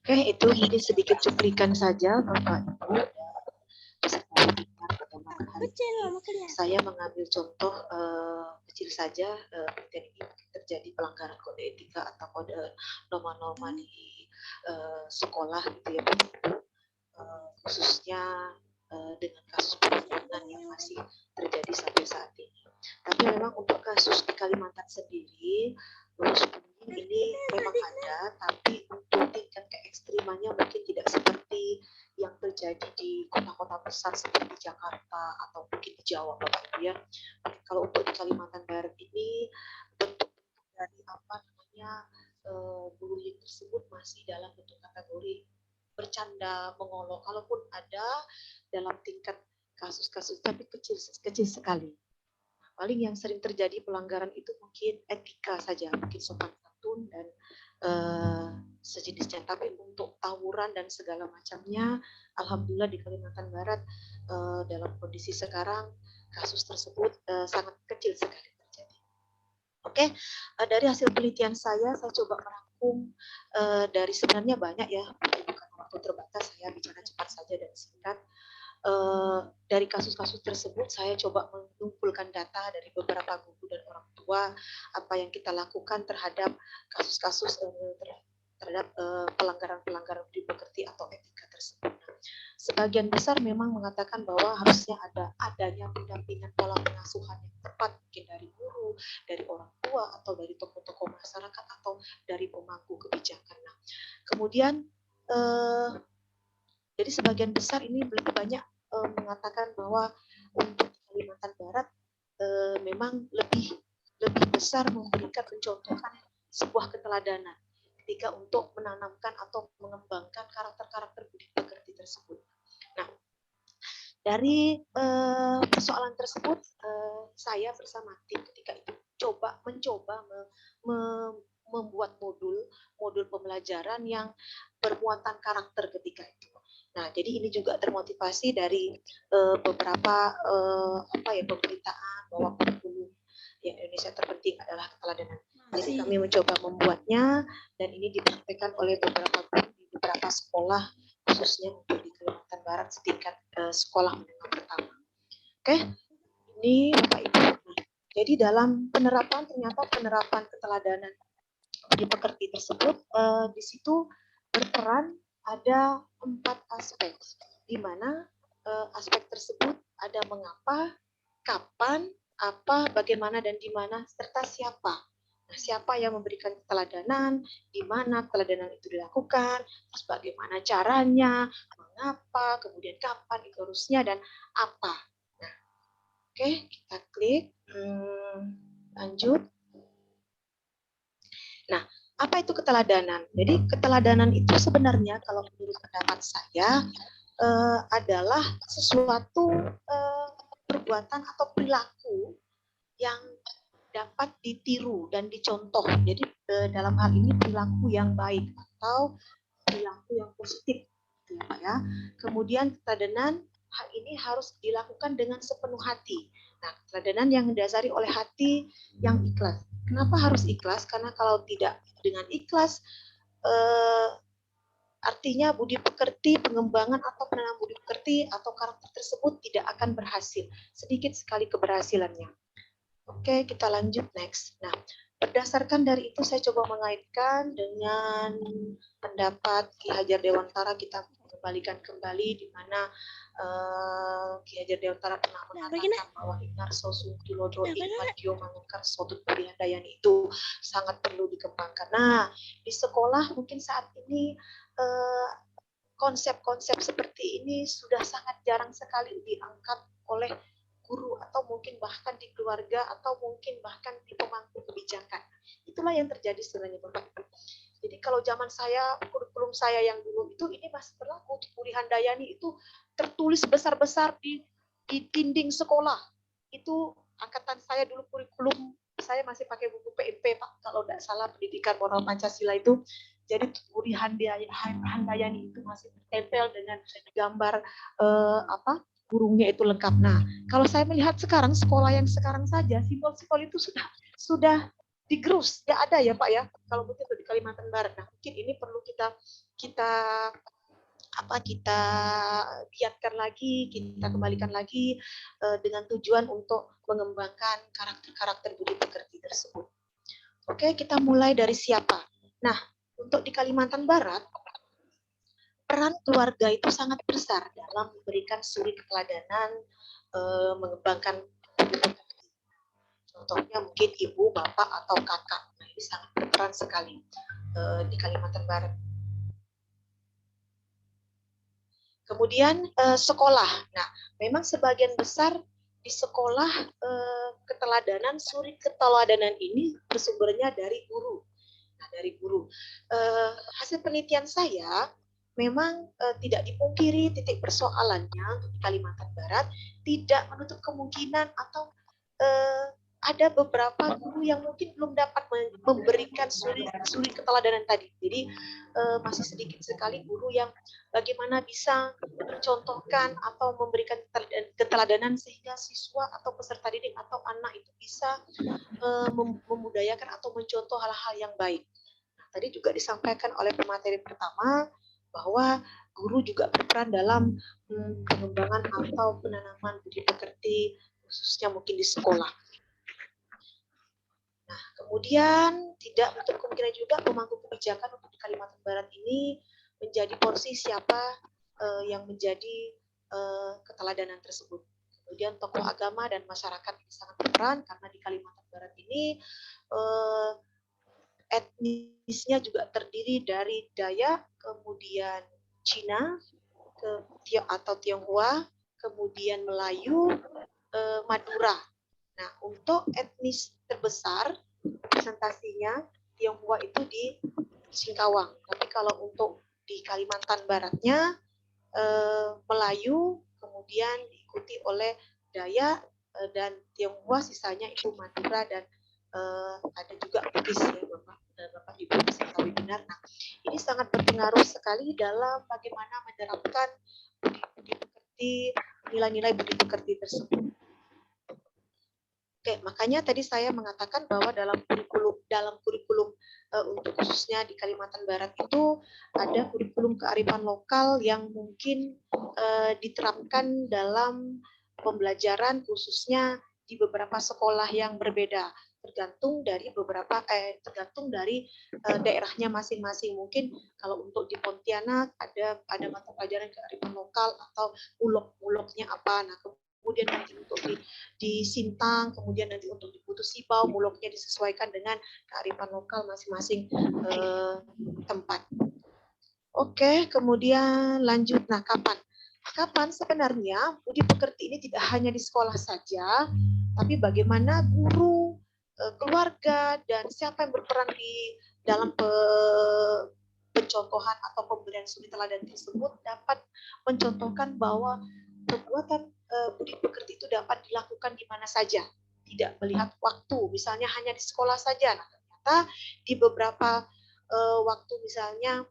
Oke, itu mungkin sedikit cuplikan saja, Bapak Ibu. Saya mengambil contoh kecil saja, penelitian ini mungkin terjadi pelanggaran kode etika atau kode norma-norma di sekolah gitu ya, khususnya dengan kasus perundungan yang masih terjadi sampai saat ini. Tapi memang untuk kasus di Kalimantan sendiri, ini memang ada, tapi untuk tingkat keekstrimannya mungkin tidak seperti yang terjadi di kota-kota besar seperti Jakarta atau mungkin di Jawa, Bapak Ibu ya. Kalau untuk di Kalimantan Barat ini bentuk dari bullying tersebut masih dalam bentuk kategori bercanda, mengolok. Kalaupun ada dalam tingkat kasus-kasus, tapi kecil sekali. Paling yang sering terjadi pelanggaran itu mungkin etika saja, mungkin sopan santun dan sejenisnya. Tapi untuk tawuran dan segala macamnya, alhamdulillah di Kalimantan Barat dalam kondisi sekarang kasus tersebut sangat kecil sekali terjadi. Oke, dari hasil penelitian saya coba merangkum dari sebenarnya banyak ya, bukan waktu terbatas, saya bicara cepat saja dan singkat. Dari kasus-kasus tersebut saya coba mengumpulkan data dari beberapa guru dan orang tua apa yang kita lakukan terhadap kasus-kasus terhadap pelanggaran-pelanggaran budi pekerti atau etika tersebut. Sebagian besar memang mengatakan bahwa harusnya adanya pendampingan pola pengasuhan yang tepat mungkin dari guru, dari orang tua tua atau dari tokoh-tokoh masyarakat atau dari pemangku kebijakan. Nah, kemudian jadi sebagian besar ini lebih banyak mengatakan bahwa untuk Kalimantan Barat memang lebih besar mencontohkan sebuah keteladanan ketika untuk menanamkan atau mengembangkan karakter-karakter budi pekerti tersebut. Nah, dari persoalan tersebut saya bersama tim ketika itu mencoba membuat modul pembelajaran yang bermuatan karakter ketika itu. Nah, jadi ini juga termotivasi dari beberapa pemberitaan bahwa kurikulum yang Indonesia terpenting adalah keteladanan. Jadi kami mencoba membuatnya dan ini dipraktikkan oleh beberapa guru di beberapa sekolah khususnya untuk di Kalimantan Barat setingkat sekolah menengah pertama. Oke, ini Bapak Ibu. Jadi dalam penerapan keteladanan budi pekerti tersebut di situ berperan ada 4 aspek, di mana aspek tersebut ada mengapa, kapan, apa, bagaimana, dan di mana, serta siapa. Nah, siapa yang memberikan keteladanan, di mana keteladanan itu dilakukan, terus bagaimana caranya, mengapa, kemudian kapan itu harusnya, dan apa. Nah, oke, kita klik, lanjut. Nah, apa itu keteladanan? Jadi keteladanan itu sebenarnya kalau menurut pendapat saya adalah sesuatu perbuatan atau perilaku yang dapat ditiru dan dicontoh. Jadi dalam hal ini perilaku yang baik atau perilaku yang positif, gitu ya Pak ya. Kemudian keteladanan hal ini harus dilakukan dengan sepenuh hati. Nah, keteladanan yang didasari oleh hati yang ikhlas. Kenapa harus ikhlas? Karena kalau tidak dengan ikhlas, artinya budi pekerti, pengembangan atau penanaman budi pekerti atau karakter tersebut tidak akan berhasil. Sedikit sekali keberhasilannya. Oke, kita lanjut next. Nah, berdasarkan dari itu saya coba mengaitkan dengan pendapat Ki Hajar Dewantara, kita kembalikan kembali di mana Ki Hajar Dewantara pernah mengatakan bahwa Inarso Suntulodo Ikmadio Mangukar Sotut Purihandayani itu sangat perlu dikembangkan. Nah, di sekolah mungkin saat ini konsep-konsep seperti ini sudah sangat jarang sekali diangkat oleh guru atau mungkin bahkan di keluarga atau mungkin bahkan di pemangku kebijakan. Itulah yang terjadi sebenarnya Bapak Ibu. Jadi kalau zaman saya, kurikulum saya yang dulu itu ini masih berlaku. Purihandayani itu tertulis besar-besar di dinding sekolah. Itu angkatan saya dulu kurikulum, saya masih pakai buku PMP Pak, kalau tidak salah pendidikan moral Pancasila itu. Jadi Purihandayani itu masih tertempel dengan gambar burungnya itu lengkap. Nah, kalau saya melihat sekarang sekolah yang sekarang saja simbol-simbol itu sudah digerus, nggak ada ya Pak ya. Kalau mungkin di Kalimantan Barat, nah mungkin ini perlu kita giatkan lagi, kita kembalikan lagi dengan tujuan untuk mengembangkan karakter-karakter budi pekerti tersebut. Oke, kita mulai dari siapa. Nah, untuk di Kalimantan Barat, peran keluarga itu sangat besar dalam memberikan suri keteladanan, mengembangkan budi pekerti. Contohnya mungkin ibu, bapak, atau kakak. Nah, ini sangat berperan sekali di Kalimantan Barat. Kemudian sekolah. Nah, memang sebagian besar di sekolah keteladanan, suri keteladanan ini bersumbernya dari guru. Nah, dari guru. Hasil penelitian saya memang tidak dipungkiri titik persoalannya untuk di Kalimantan Barat tidak menutup kemungkinan atau ada beberapa guru yang mungkin belum dapat memberikan suri keteladanan tadi. Jadi masih sedikit sekali guru yang bagaimana bisa mencontohkan atau memberikan keteladanan sehingga siswa atau peserta didik atau anak itu bisa memudayakan atau mencontoh hal-hal yang baik. Nah, tadi juga disampaikan oleh pemateri pertama bahwa guru juga berperan dalam pengembangan atau penanaman budi pekerti khususnya mungkin di sekolah. Nah, kemudian tidak menutup kemungkinan juga pemangku kebijakan untuk di Kalimantan Barat ini menjadi porsi siapa yang menjadi keteladanan tersebut. Kemudian tokoh agama dan masyarakat ini sangat berperan karena di Kalimantan Barat ini etnisnya juga terdiri dari Dayak, kemudian Cina, atau Tionghoa, kemudian Melayu, Madura. Nah, untuk etnis terbesar presentasinya Tionghoa itu di Singkawang. Tapi kalau untuk di Kalimantan Baratnya Melayu, kemudian diikuti oleh Dayak dan Tionghoa, sisanya itu Madura dan ada juga Bugis ya Bapak Ibu bisa tahu benar. Nah, ini sangat berpengaruh sekali dalam bagaimana menerapkan budi pekerti, nilai-nilai budi pekerti tersebut. Oke, makanya tadi saya mengatakan bahwa dalam kurikulum untuk khususnya di Kalimantan Barat itu ada kurikulum kearifan lokal yang mungkin diterapkan dalam pembelajaran khususnya di beberapa sekolah yang berbeda, tergantung dari daerahnya masing-masing. Mungkin kalau untuk di Pontianak ada mata pelajaran kearifan lokal atau mulok-muloknya apa. Nah, kemudian nanti untuk di Sintang, kemudian nanti untuk di Putus Sibau, muloknya disesuaikan dengan kearifan lokal masing-masing tempat. Oke, kemudian lanjut. Nah, kapan sebenarnya budi pekerti ini tidak hanya di sekolah saja, tapi bagaimana guru, keluarga, dan siapa yang berperan di dalam pencontohan atau pemberian suri teladan tersebut dapat mencontohkan bahwa perbuatan budi pekerti itu dapat dilakukan di mana saja, tidak melihat waktu, misalnya hanya di sekolah saja. Nah, ternyata di beberapa waktu misalnya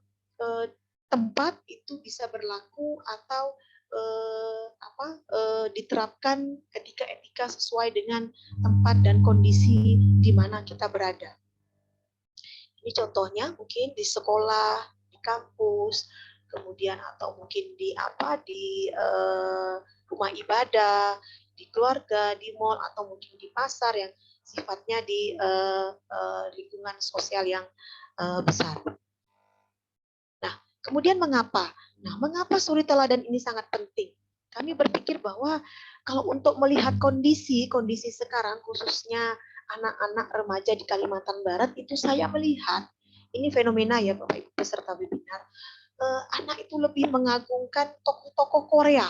tempat itu bisa berlaku atau diterapkan etika sesuai dengan tempat dan kondisi di mana kita berada. Ini contohnya mungkin di sekolah, di kampus, kemudian atau mungkin di rumah ibadah, di keluarga, di mal, atau mungkin di pasar yang sifatnya di lingkungan sosial yang besar. Nah, kemudian mengapa? Nah, mengapa suri teladan ini sangat penting? Kami berpikir bahwa kalau untuk melihat kondisi sekarang, khususnya anak-anak remaja di Kalimantan Barat, itu saya melihat, ini fenomena ya Bapak Ibu peserta webinar, anak itu lebih mengagungkan tokoh-tokoh Korea.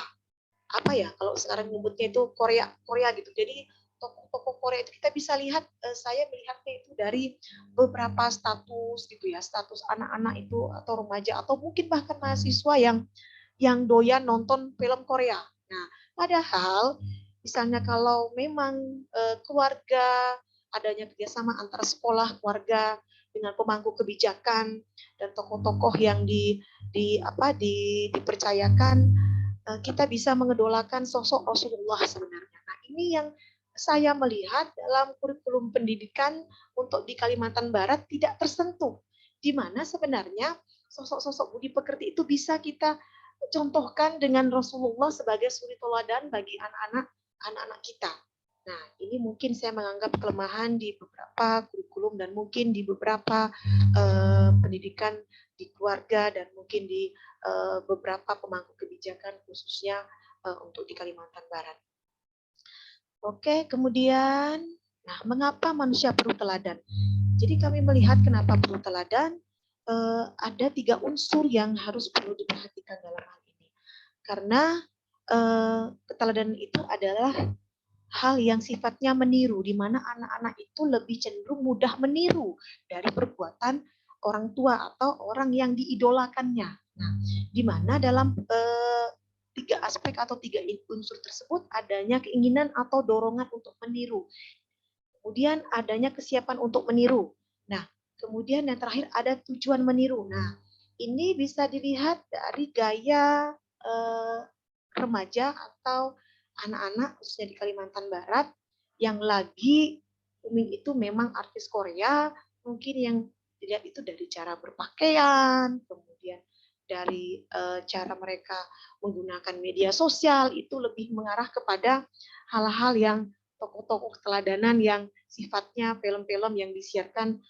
Apa ya kalau sekarang nyebutnya itu Korea gitu. Jadi tokoh-tokoh Korea itu kita bisa lihat, saya melihatnya itu dari beberapa status gitu ya, status anak-anak itu atau remaja atau mungkin bahkan mahasiswa yang doyan nonton film Korea. Nah, padahal misalnya kalau memang keluarga, adanya kerjasama antara sekolah, keluarga dengan pemangku kebijakan dan tokoh-tokoh yang dipercayakan, kita bisa mengedolakan sosok Rasulullah sebenarnya. Nah, ini yang saya melihat dalam kurikulum pendidikan untuk di Kalimantan Barat tidak tersentuh, di mana sebenarnya sosok-sosok budi pekerti itu bisa kita contohkan dengan Rasulullah sebagai suri teladan bagi anak-anak kita. Nah, ini mungkin saya menganggap kelemahan di beberapa kurikulum dan mungkin di beberapa pendidikan di keluarga dan mungkin di beberapa pemangku kebijakan khususnya untuk di Kalimantan Barat. Oke, kemudian, nah mengapa manusia perlu teladan? Jadi kami melihat kenapa perlu teladan, ada 3 unsur yang harus perlu diperhatikan dalam hal ini. Karena keteladanan itu adalah hal yang sifatnya meniru, di mana anak-anak itu lebih cenderung mudah meniru dari perbuatan orang tua atau orang yang diidolakannya. Nah, di mana dalam 3 aspek atau 3 unsur tersebut adanya keinginan atau dorongan untuk meniru. Kemudian adanya kesiapan untuk meniru. Nah, kemudian yang terakhir ada tujuan meniru. Nah, ini bisa dilihat dari gaya remaja atau anak-anak khususnya di Kalimantan Barat yang lagi booming itu memang artis Korea, mungkin yang dilihat itu dari cara berpakaian, kemudian dari cara mereka menggunakan media sosial, itu lebih mengarah kepada hal-hal yang tokoh-tokoh keteladanan yang sifatnya film-film yang disiarkan,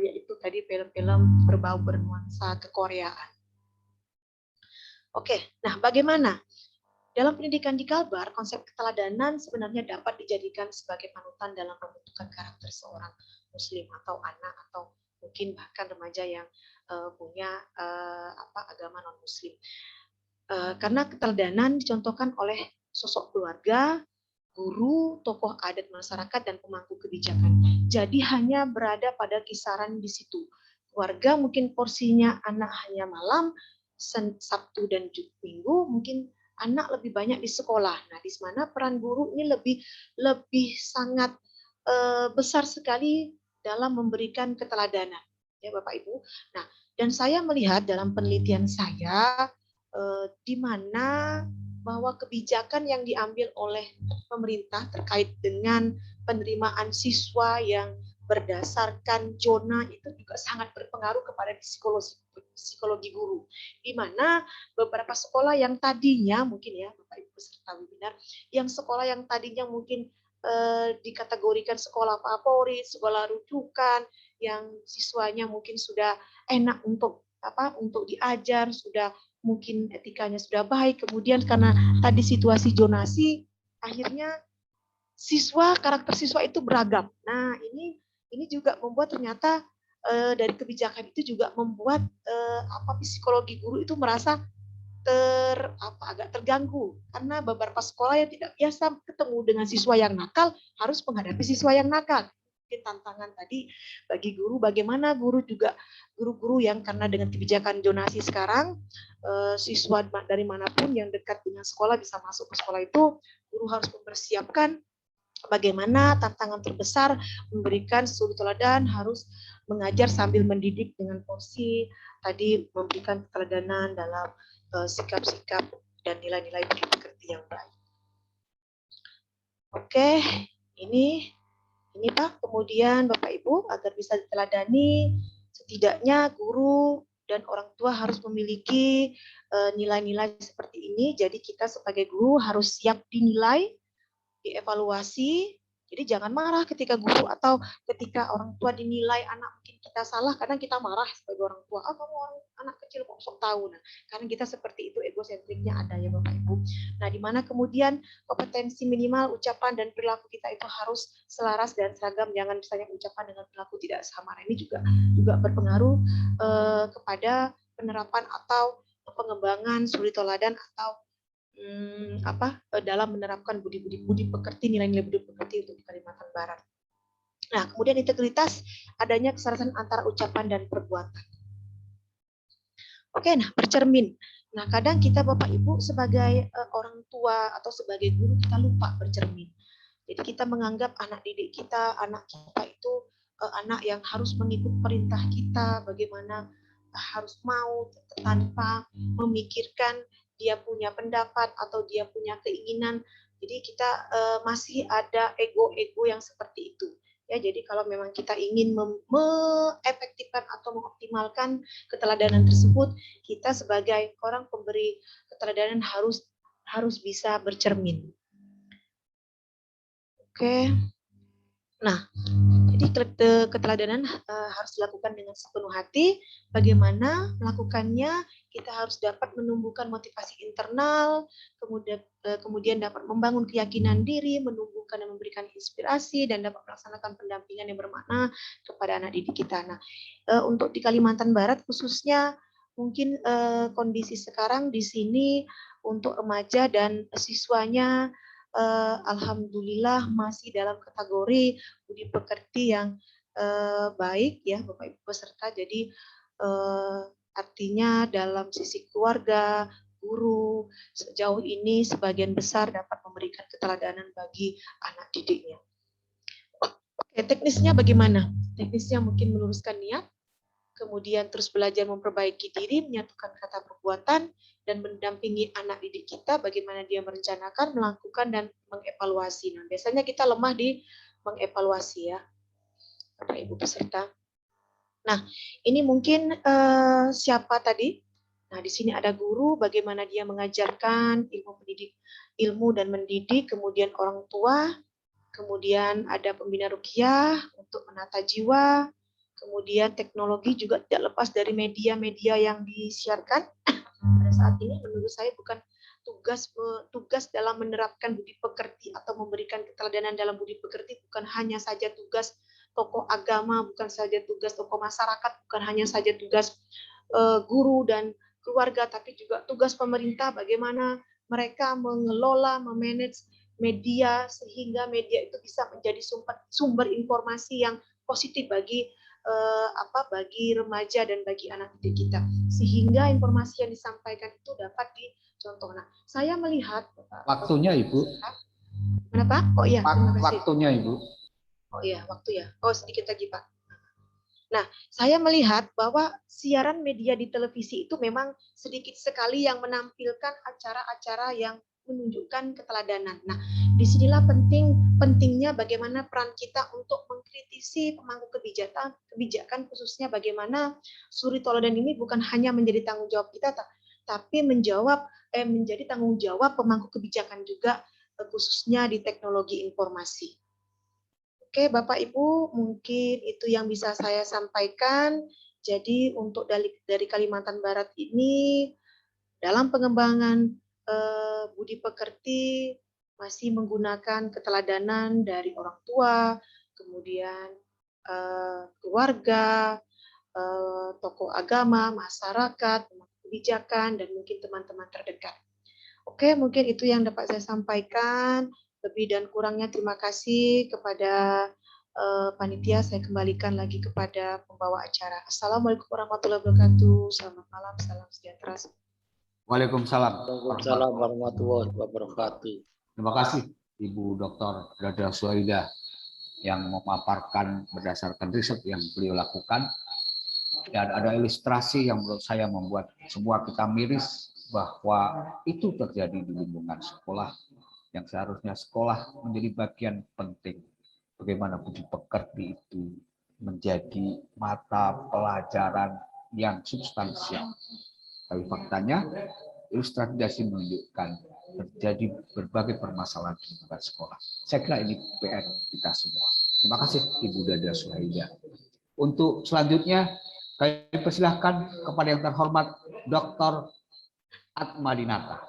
yaitu tadi film-film berbau bernuansa kekoreaan. Oke, nah bagaimana? Dalam pendidikan di Kalbar, konsep keteladanan sebenarnya dapat dijadikan sebagai panutan dalam pembentukan karakter seorang muslim atau anak atau mungkin bahkan remaja yang punya agama non muslim. Karena keteladanan dicontohkan oleh sosok keluarga, guru, tokoh adat masyarakat, dan pemangku kebijakan. Jadi hanya berada pada kisaran di situ. Keluarga mungkin porsinya anak hanya malam, Sabtu dan Minggu, mungkin anak lebih banyak di sekolah. Nah, di mana peran guru ini lebih sangat besar sekali dalam memberikan keteladanan, ya Bapak Ibu. Nah, dan saya melihat dalam penelitian saya di mana bahwa kebijakan yang diambil oleh pemerintah terkait dengan penerimaan siswa yang berdasarkan zona itu juga sangat berpengaruh kepada psikologi guru. Di mana beberapa sekolah yang tadinya mungkin ya Bapak Ibu peserta webinar, yang sekolah yang tadinya mungkin dikategorikan sekolah favorit, sekolah rujukan, yang siswanya mungkin sudah enak untuk diajar, sudah mungkin etikanya sudah baik, kemudian karena tadi situasi zonasi, akhirnya karakter siswa itu beragam. Nah, ini juga membuat ternyata dari kebijakan itu juga membuat psikologi guru itu merasa agak terganggu, karena beberapa sekolah yang tidak biasa ketemu dengan siswa yang nakal harus menghadapi siswa yang nakal. Tantangan tadi bagi guru, bagaimana guru-guru yang karena dengan kebijakan zonasi sekarang siswa dari manapun yang dekat dengan sekolah bisa masuk ke sekolah itu, guru harus mempersiapkan bagaimana tantangan terbesar memberikan suri teladan, harus mengajar sambil mendidik dengan porsi tadi, memberikan keteladanan dalam sikap-sikap dan nilai-nilai budi pekerti yang baik. Oke, ini Pak, kemudian Bapak Ibu agar bisa diteladani, setidaknya guru dan orang tua harus memiliki nilai-nilai seperti ini. Jadi kita sebagai guru harus siap dinilai, dievaluasi. Jadi jangan marah ketika guru atau ketika orang tua dinilai anak mungkin kita salah, kadang kita marah sebagai orang tua, kamu anak kecil kok sok tahu. Nah, karena kita seperti itu, egosentriknya ada ya Bapak Ibu. Nah, di mana kemudian kompetensi minimal ucapan dan perilaku kita itu harus selaras dan seragam, jangan misalnya ucapan dengan perilaku tidak sama. Nah, ini juga berpengaruh kepada penerapan atau pengembangan suri teladan atau dalam menerapkan budi pekerti, nilai-nilai budi pekerti untuk di Kalimantan Barat. Nah, kemudian integritas, adanya keselaruan antara ucapan dan perbuatan. Oke, nah bercermin. Nah, kadang kita Bapak Ibu sebagai orang tua atau sebagai guru kita lupa bercermin. Jadi kita menganggap anak didik kita, anak kita itu anak yang harus mengikut perintah kita, bagaimana harus mau tanpa memikirkan dia punya pendapat atau dia punya keinginan. Jadi kita masih ada ego-ego yang seperti itu. Ya, jadi kalau memang kita ingin mengefektifkan atau mengoptimalkan keteladanan tersebut, kita sebagai orang pemberi keteladanan harus bisa bercermin. Oke. Nah, jadi keteladanan harus dilakukan dengan sepenuh hati. Bagaimana melakukannya? Kita harus dapat menumbuhkan motivasi internal, kemudian dapat membangun keyakinan diri, menumbuhkan dan memberikan inspirasi, dan dapat melaksanakan pendampingan yang bermakna kepada anak didik kita. Nah, untuk di Kalimantan Barat khususnya, mungkin kondisi sekarang di sini untuk remaja dan siswanya, alhamdulillah masih dalam kategori budi pekerti yang baik ya Bapak Ibu peserta. Jadi artinya dalam sisi keluarga, guru sejauh ini sebagian besar dapat memberikan keteladanan bagi anak didiknya. Oke, teknisnya bagaimana? Teknisnya mungkin meluruskan niat, kemudian terus belajar memperbaiki diri, menyatukan kata perbuatan, dan mendampingi anak didik kita bagaimana dia merencanakan, melakukan, dan mengevaluasi. Nah, biasanya kita lemah di mengevaluasi ya, Bapak Ibu peserta. Nah, ini mungkin siapa tadi? Nah, di sini ada guru, bagaimana dia mengajarkan ilmu dan mendidik, kemudian orang tua, kemudian ada pembina ruqyah untuk menata jiwa, kemudian teknologi juga tidak lepas dari media-media yang disiarkan. Pada saat ini menurut saya bukan tugas dalam menerapkan budi pekerti atau memberikan keteladanan dalam budi pekerti, bukan hanya saja tugas tokoh agama, bukan saja tugas tokoh masyarakat, bukan hanya saja tugas guru dan keluarga, tapi juga tugas pemerintah bagaimana mereka mengelola, memanage media sehingga media itu bisa menjadi sumber informasi yang positif bagi bagi remaja dan bagi anak didik kita, sehingga informasi yang disampaikan itu dapat dicontoh. Nah, saya melihat Waktunya, Ibu. Kenapa? Oh iya, terima kasih. Waktunya, Ibu. Oh iya, waktu ya. Oh, sedikit lagi, Pak. Nah, saya melihat bahwa siaran media di televisi itu memang sedikit sekali yang menampilkan acara-acara yang menunjukkan keteladanan. Nah, disinilah pentingnya bagaimana peran kita untuk mengkritisi pemangku kebijakan khususnya bagaimana suri toladan ini bukan hanya menjadi tanggung jawab kita, tapi menjadi tanggung jawab pemangku kebijakan juga, khususnya di teknologi informasi. Oke, Bapak Ibu, mungkin itu yang bisa saya sampaikan. Jadi untuk dari Kalimantan Barat ini dalam pengembangan budi pekerti masih menggunakan keteladanan dari orang tua, kemudian keluarga, tokoh agama, masyarakat, kebijakan, dan mungkin teman-teman terdekat. Oke, mungkin itu yang dapat saya sampaikan. Lebih dan kurangnya terima kasih kepada panitia. Saya kembalikan lagi kepada pembawa acara. Assalamualaikum warahmatullahi wabarakatuh. Selamat malam, salam sejahtera. Waalaikumsalam. Waalaikumsalam warahmatullahi wabarakatuh. Terima kasih Ibu Dr. Dada Suhaida yang memaparkan berdasarkan riset yang beliau lakukan. Dan ada ilustrasi yang menurut saya membuat semua kita miris bahwa itu terjadi di lingkungan sekolah, yang seharusnya sekolah menjadi bagian penting. Bagaimana budi pekerti itu menjadi mata pelajaran yang substansial. Tapi faktanya, ilustrasi menunjukkan terjadi berbagai permasalahan di lingkungan sekolah. Saya kira ini PR kita semua. Terima kasih Ibu Dada Suhaida. Untuk selanjutnya, kami persilahkan kepada yang terhormat Dr. Atmadinata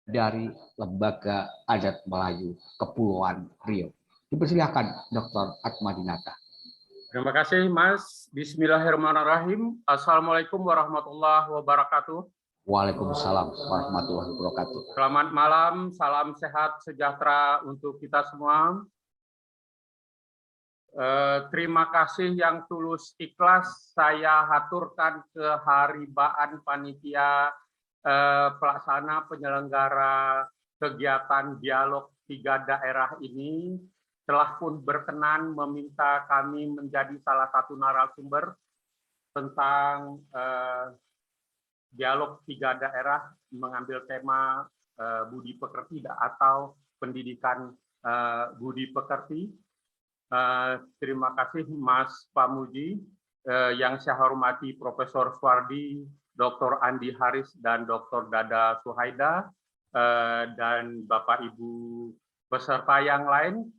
dari Lembaga Adat Melayu Kepulauan Riau. Dipersilahkan Dr. Atmadinata. Terima kasih, Mas. Bismillahirrahmanirrahim. Assalamualaikum warahmatullahi wabarakatuh. Waalaikumsalam warahmatullahi wabarakatuh. Selamat malam, salam sehat sejahtera untuk kita semua. Terima kasih yang tulus ikhlas saya haturkan keharibaan panitia pelaksana penyelenggara kegiatan dialog 3 daerah ini telah pun berkenan meminta kami menjadi salah satu narasumber tentang dialog 3 daerah mengambil tema budi pekerti atau pendidikan budi pekerti. Terima kasih Mas Pamuji, yang saya hormati Profesor Suwardi, Dr. Andi Haris, dan Dr. Dada Suhaida, dan Bapak Ibu peserta yang lain.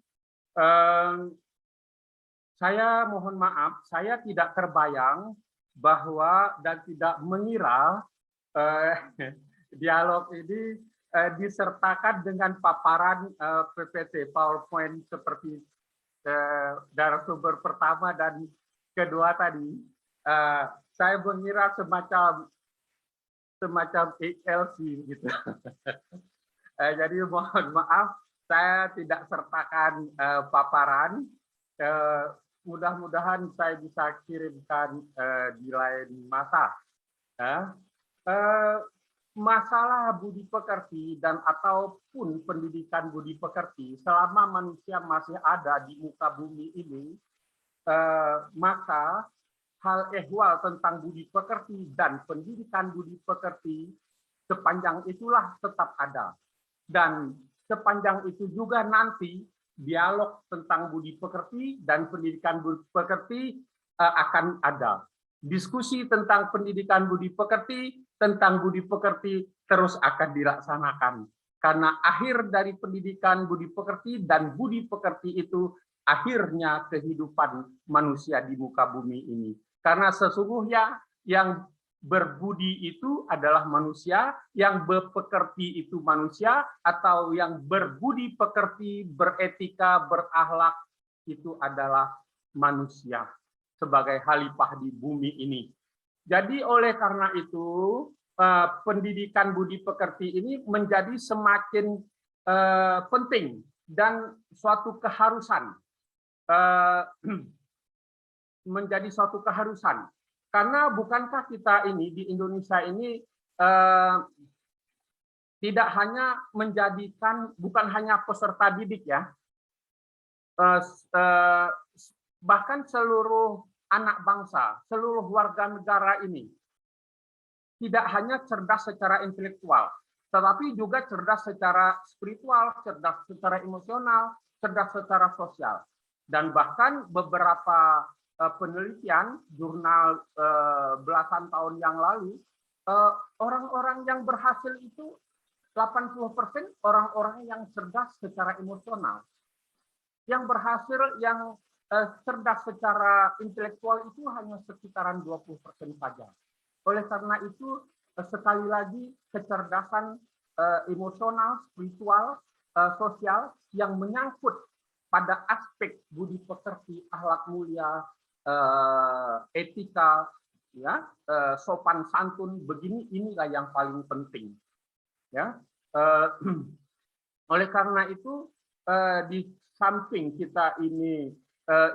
Saya mohon maaf, saya tidak terbayang bahwa dan tidak mengira dialog ini disertakan dengan paparan PPT PowerPoint seperti narasumber pertama dan kedua tadi. Saya mengira semacam ELC gitu. Jadi mohon maaf, saya tidak sertakan paparan. Mudah-mudahan saya bisa kirimkan di lain masa. Masalah budi pekerti dan ataupun pendidikan budi pekerti selama manusia masih ada di muka bumi ini, maka hal ehwal tentang budi pekerti dan pendidikan budi pekerti sepanjang itulah tetap ada. Dan sepanjang itu juga nanti dialog tentang budi pekerti dan pendidikan budi pekerti akan ada. Diskusi tentang pendidikan budi pekerti, tentang budi pekerti terus akan dilaksanakan. Karena akhir dari pendidikan budi pekerti dan budi pekerti itu akhirnya kehidupan manusia di muka bumi ini. Karena sesungguhnya yang berbudi itu adalah manusia, yang berpekerti itu manusia, atau yang berbudi pekerti, beretika, berakhlak itu adalah manusia sebagai khalifah di bumi ini. Jadi oleh karena itu pendidikan budi pekerti ini menjadi semakin penting dan suatu keharusan, menjadi suatu keharusan. Karena bukankah kita ini di Indonesia ini tidak hanya menjadikan, bukan hanya peserta didik ya, bahkan seluruh anak bangsa, seluruh warga negara ini tidak hanya cerdas secara intelektual, tetapi juga cerdas secara spiritual, cerdas secara emosional, cerdas secara sosial. Dan bahkan beberapa penelitian jurnal belasan tahun yang lalu, orang-orang yang berhasil itu 80% orang-orang yang cerdas secara emosional. Yang berhasil, yang cerdas secara intelektual itu hanya sekitaran 20% saja. Oleh karena itu, sekali lagi kecerdasan emosional, spiritual, sosial yang menyangkut pada aspek budi pekerti, akhlak mulia, etika, ya, sopan santun, begini, inilah yang paling penting. Ya, oleh karena itu di samping kita ini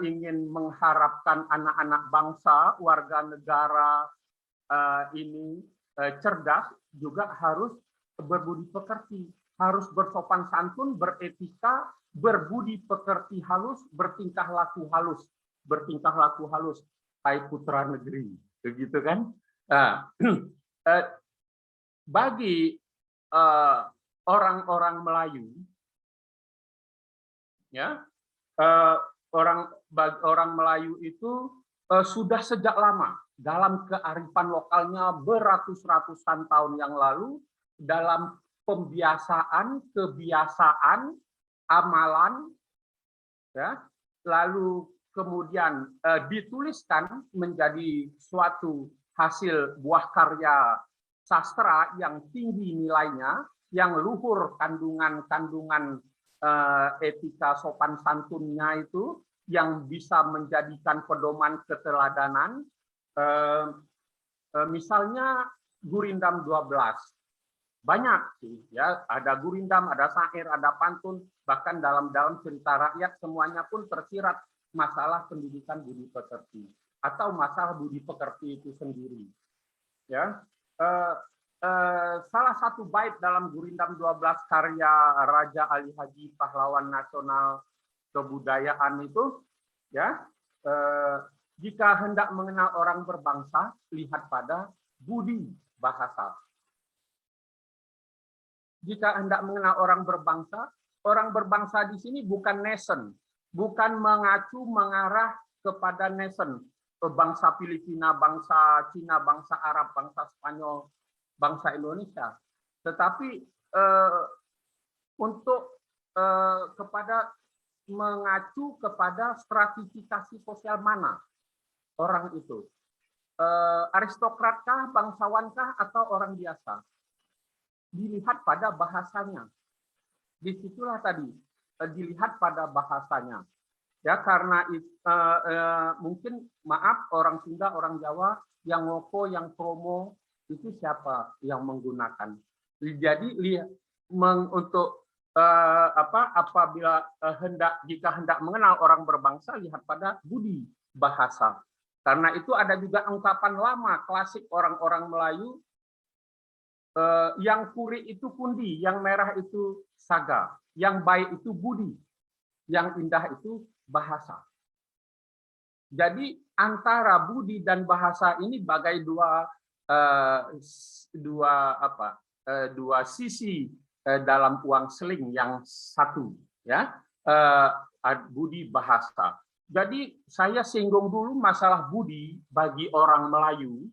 ingin mengharapkan anak-anak bangsa, warga negara ini cerdas, juga harus berbudi pekerti, harus bersopan santun, beretika, berbudi pekerti halus, bertingkah laku halus, hai putra negeri, begitu kan? Bagi orang-orang Melayu, ya, orang Melayu itu sudah sejak lama dalam kearifan lokalnya beratus-ratusan tahun yang lalu, dalam pembiasaan, kebiasaan, amalan, ya, lalu kemudian dituliskan menjadi suatu hasil buah karya sastra yang tinggi nilainya, yang luhur kandungan etika sopan santunnya itu, yang bisa menjadikan pedoman keteladanan. Misalnya Gurindam 12. Banyak sih, ya, ada gurindam, ada syair, ada pantun, bahkan dalam cerita rakyat semuanya pun tersirat masalah pendidikan budi pekerti atau masalah budi pekerti itu sendiri. Ya, salah satu bait dalam Gurindam 12 karya Raja Ali Haji, pahlawan nasional kebudayaan itu, ya, jika hendak mengenal orang berbangsa, lihat pada budi bahasa. Jika hendak mengenal orang berbangsa di sini bukan nation, bukan mengacu mengarah kepada nation, bangsa Filipina, bangsa Cina, bangsa Arab, bangsa Spanyol, bangsa Indonesia, tetapi untuk mengacu kepada stratifikasi sosial mana orang itu, aristokratkah, bangsawankah, atau orang biasa. Dilihat pada bahasanya. Disitulah tadi dilihat pada bahasanya. Ya, karena mungkin maaf orang Sunda, orang Jawa yang ngoko, yang promo itu siapa yang menggunakan. Jadi untuk apabila jika hendak mengenal orang berbangsa, lihat pada budi bahasa. Karena itu ada juga ungkapan lama klasik orang-orang Melayu, yang kuri itu pundi, yang merah itu saga, yang baik itu budi, yang indah itu bahasa. Jadi antara budi dan bahasa ini bagai dua sisi dalam uang seling yang satu, ya, budi bahasa. Jadi saya singgung dulu masalah budi bagi orang Melayu.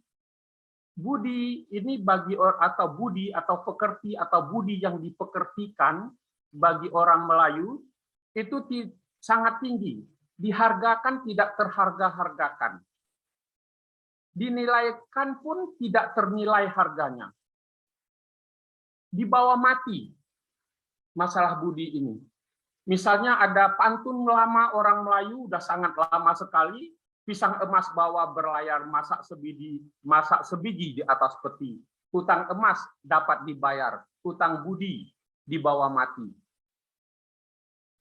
Budi ini budi atau pekerti atau budi yang dipekertikan bagi orang Melayu itu sangat tinggi, dihargakan tidak terharga-hargakan, dinilaikan pun tidak ternilai harganya, dibawa mati masalah budi ini. Misalnya ada pantun lama orang Melayu, udah sangat lama sekali, pisang emas bawa berlayar, masak sebiji di atas peti. Hutang emas dapat dibayar, hutang budi dibawa mati.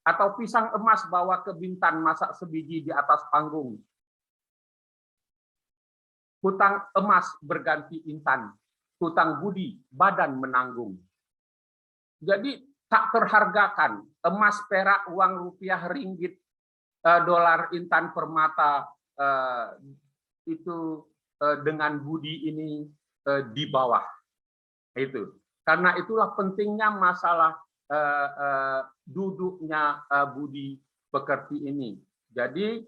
Atau pisang emas bawa ke Bintan, masak sebiji di atas panggung. Hutang emas berganti intan, hutang budi badan menanggung. Jadi tak terhargakan emas, perak, uang rupiah, ringgit, dolar, intan, permata itu dengan budi ini di bawah. Itu. Karena itulah pentingnya masalah duduknya budi pekerti ini. Jadi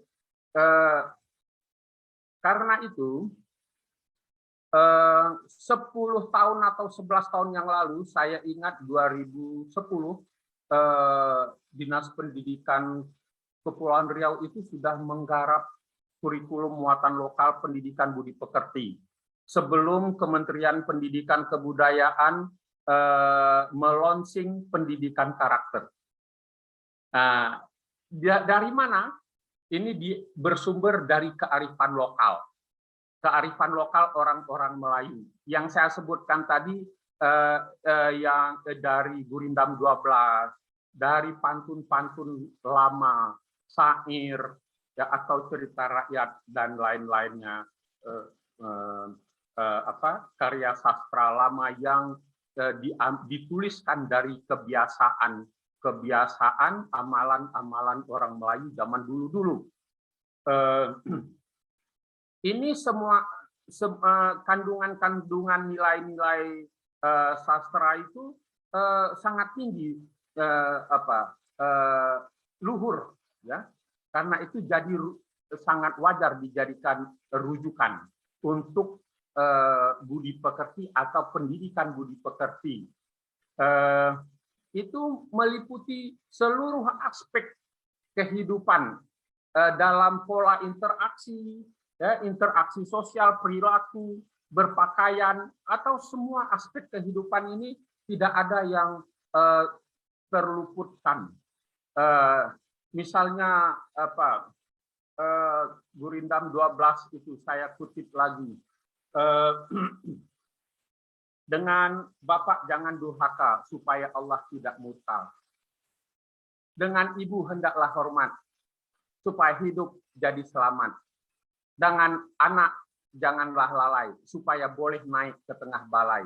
karena itu 10 tahun atau 11 tahun yang lalu, saya ingat 2010, Dinas Pendidikan Kepulauan Riau itu sudah menggarap kurikulum muatan lokal pendidikan budi pekerti. Sebelum Kementerian Pendidikan Kebudayaan melonsing pendidikan karakter. Nah, dari mana? Ini bersumber dari kearifan lokal. Kearifan lokal orang-orang Melayu. Yang saya sebutkan tadi yang dari Gurindam 12, dari pantun-pantun lama, syair, ya, atau cerita rakyat dan lain-lainnya, karya sastra lama yang dituliskan dari kebiasaan amalan-amalan orang Melayu zaman dulu-dulu. Ini semua kandungan nilai-nilai sastra itu sangat tinggi, luhur, ya. Karena itu jadi sangat wajar dijadikan rujukan untuk budi pekerti atau pendidikan budi pekerti. Itu meliputi seluruh aspek kehidupan dalam pola interaksi, ya, interaksi sosial, perilaku, berpakaian, atau semua aspek kehidupan ini tidak ada yang terluputkan. Misalnya Gurindam 12 itu saya kutip lagi. Dengan Bapak jangan durhaka supaya Allah tidak murka. Dengan ibu hendaklah hormat supaya hidup jadi selamat. Dengan anak janganlah lalai supaya boleh naik ke tengah balai.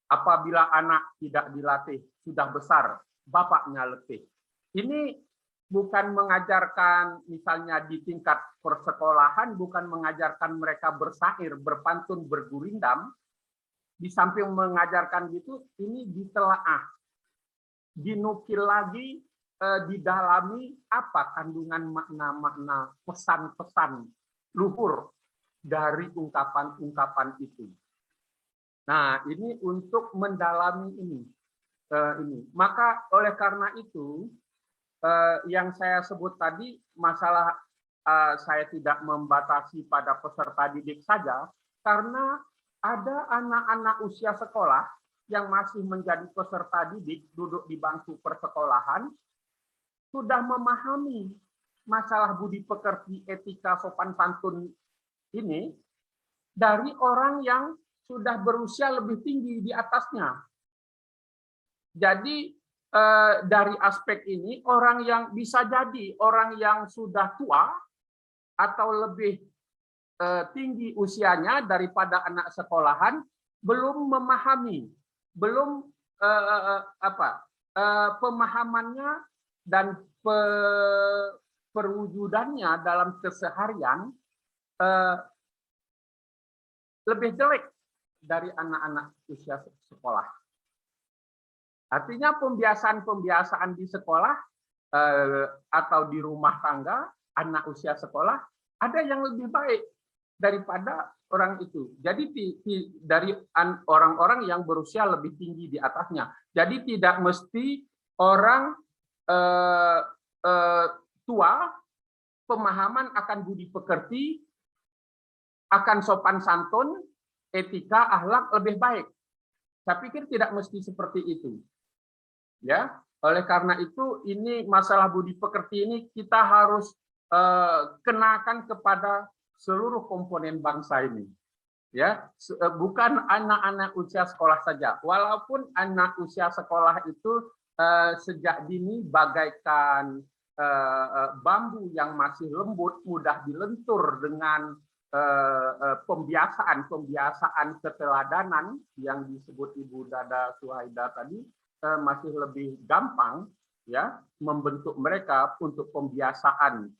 Apabila anak tidak dilatih, sudah besar, bapaknya letih. Ini bukan mengajarkan misalnya di tingkat persekolahan, bukan mengajarkan mereka bersair, berpantun, bergurindam. Di samping mengajarkan gitu, ini ditelaah, dinukil lagi, didalami apa kandungan makna-makna, pesan-pesan luhur dari ungkapan-ungkapan itu. Nah, ini untuk mendalami ini. Maka oleh karena itu, yang saya sebut tadi, masalah saya tidak membatasi pada peserta didik saja, karena ada anak-anak usia sekolah yang masih menjadi peserta didik, duduk di bangku persekolahan, sudah memahami masalah budi pekerti, etika, sopan santun ini dari orang yang sudah berusia lebih tinggi di atasnya. Jadi dari aspek ini, orang yang bisa jadi orang yang sudah tua atau lebih tinggi usianya daripada anak sekolahan belum memahami, belum pemahamannya dan perwujudannya dalam keseharian lebih jelek dari anak-anak usia sekolah. Artinya pembiasaan-pembiasaan di sekolah atau di rumah tangga anak usia sekolah ada yang lebih baik daripada orang itu. Jadi dari orang-orang yang berusia lebih tinggi di atasnya. Jadi tidak mesti orang tua pemahaman akan budi pekerti, akan sopan santun, etika, akhlak lebih baik. Saya pikir tidak mesti seperti itu. Ya, Oleh karena itu, ini masalah budi pekerti ini kita harus kenakan kepada seluruh komponen bangsa ini. Ya, bukan anak-anak usia sekolah saja. Walaupun anak usia sekolah itu sejak dini bagaikan bambu yang masih lembut, mudah dilentur dengan pembiasaan keteladanan yang disebut Ibu Dada Suhaida tadi, masih lebih gampang ya membentuk mereka untuk pembiasaan,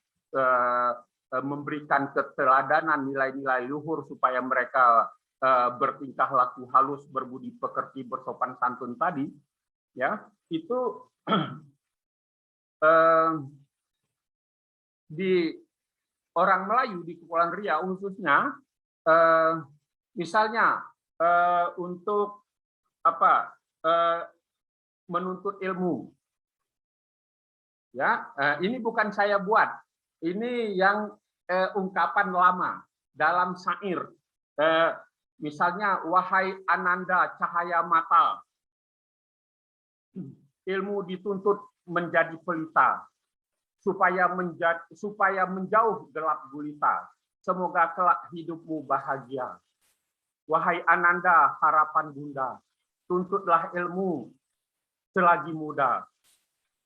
memberikan keteladanan, nilai-nilai luhur supaya mereka bertingkah laku halus, berbudi pekerti, bersopan santun tadi, ya itu di orang Melayu di Kepulauan Riau khususnya, misalnya untuk apa menuntut ilmu, ya ini bukan saya buat. Ini yang ungkapan lama dalam syair. Misalnya, wahai Ananda cahaya mata, ilmu dituntut menjadi pelita, supaya menjauh gelap gulita. Semoga kelak hidupmu bahagia. Wahai Ananda harapan bunda, tuntutlah ilmu selagi muda.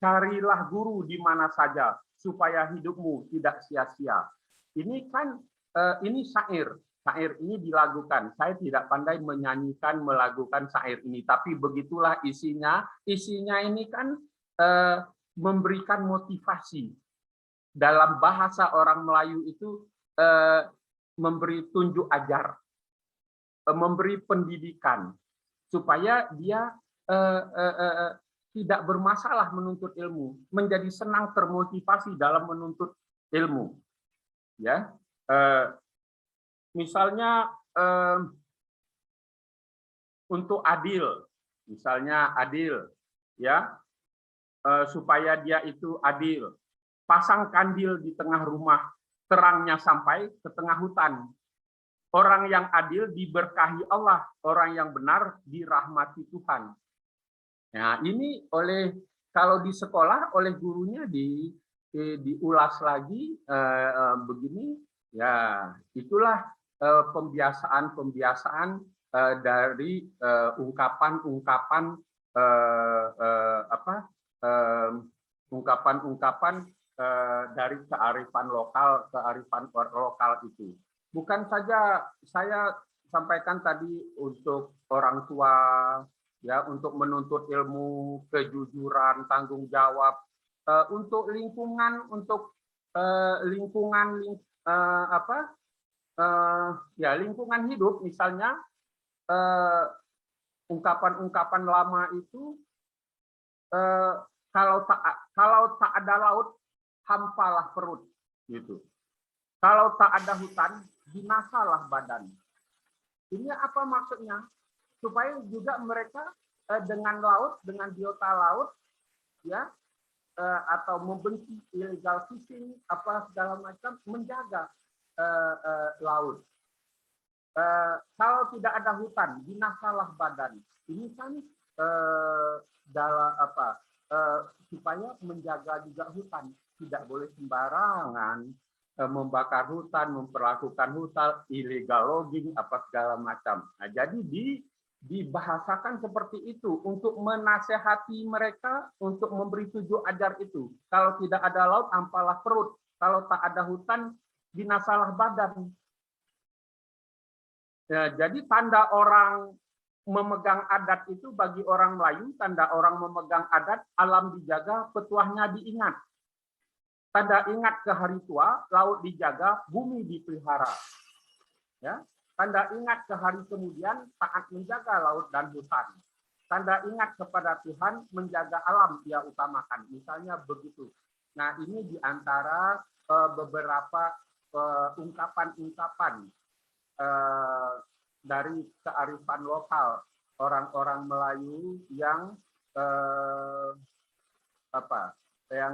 Carilah guru di mana saja, supaya hidupmu tidak sia-sia. Ini kan ini syair. Syair ini dilakukan. Saya tidak pandai menyanyikan, melakukan syair ini, tapi begitulah isinya. Isinya ini kan memberikan motivasi. Dalam bahasa orang Melayu itu memberi tunjuk ajar, memberi pendidikan, supaya dia tidak bermasalah menuntut ilmu, menjadi senang, termotivasi dalam menuntut ilmu. Ya, misalnya untuk adil, misalnya adil, ya, supaya dia itu adil, pasang kandil di tengah rumah, terangnya sampai ke tengah hutan. Orang yang adil diberkahi Allah, orang yang benar dirahmati Tuhan. Nah, ini kalau di sekolah oleh gurunya diulas lagi begini, ya ungkapan dari ungkapan dari kearifan lokal itu. Bukan saja saya sampaikan tadi untuk orang tua, ya, untuk menuntut ilmu, kejujuran, tanggung jawab, untuk lingkungan, lingkungan hidup, misalnya ungkapan-ungkapan lama itu, kalau tak ada laut, hampalah perut, gitu. Kalau tak ada hutan, binasalah badan. Ini apa maksudnya? Supaya juga mereka dengan laut, dengan biota laut, ya, atau membenci illegal fishing, apa segala macam, menjaga laut. Kalau tidak ada hutan, binasalah badan. Ini kan supaya menjaga juga hutan, tidak boleh sembarangan membakar hutan, memperlakukan hutan, illegal logging, apa segala macam. Nah, jadi dibahasakan seperti itu untuk menasehati mereka, untuk memberi tunjuk ajar itu. Kalau tidak ada laut, hampalah perut. Kalau tak ada hutan, binasalah badan. Ya, jadi tanda orang memegang adat itu bagi orang Melayu, tanda orang memegang adat, alam dijaga, petuahnya diingat. Tanda ingat ke hari tua, laut dijaga, bumi dipelihara. Ya, tanda ingat ke hari kemudian, taat menjaga laut dan hutan. Tanda ingat kepada Tuhan, menjaga alam dia utamakan. Misalnya begitu. Nah, ini diantara beberapa ungkapan-ungkapan dari kearifan lokal orang-orang Melayu yang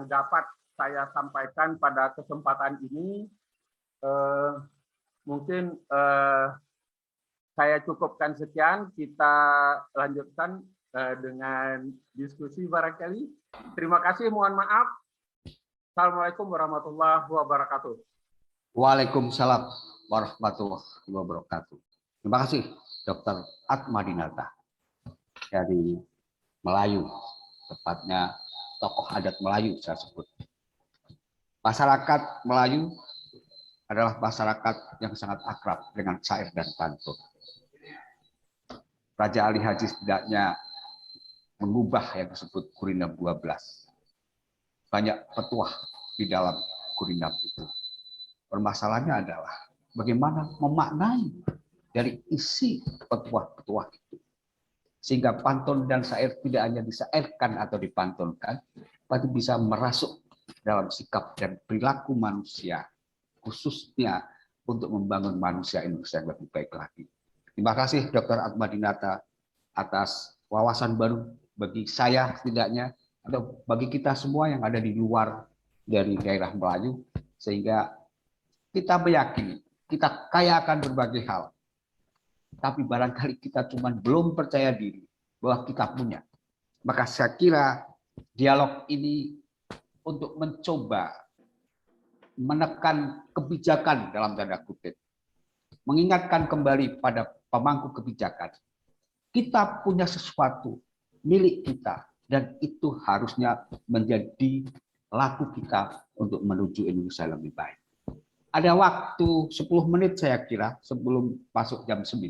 dapat saya sampaikan pada kesempatan ini. Mungkin saya cukupkan sekian, kita lanjutkan dengan diskusi barangkali. Terima kasih, mohon maaf. Assalamualaikum warahmatullahi wabarakatuh. Waalaikumsalam warahmatullahi wabarakatuh. Terima kasih Dr. Atmadinata dari Melayu, tepatnya tokoh adat Melayu saya sebut. Masyarakat Melayu adalah masyarakat yang sangat akrab dengan syair dan pantun. Raja Ali Haji setidaknya mengubah yang disebut Kurinab 12. Banyak petuah di dalam Kurinab itu. Permasalahannya adalah bagaimana memaknai dari isi petuah-petuah itu. Sehingga pantun dan syair tidak hanya disairkan atau dipantunkan, tapi bisa merasuk dalam sikap dan perilaku manusia, khususnya untuk membangun manusia Indonesia yang lebih baik lagi. Terima kasih Dr. Atmadinata atas wawasan baru bagi saya setidaknya, atau bagi kita semua yang ada di luar dari daerah Melayu, sehingga kita meyakini kita kaya akan berbagai hal. Tapi barangkali kita cuma belum percaya diri bahwa kita punya. Maka saya kira dialog ini untuk mencoba menekan kebijakan dalam tanda kutip. Mengingatkan kembali pada pemangku kebijakan. Kita punya sesuatu milik kita dan itu harusnya menjadi laku kita untuk menuju Indonesia lebih baik. Ada waktu 10 menit saya kira sebelum masuk jam 9.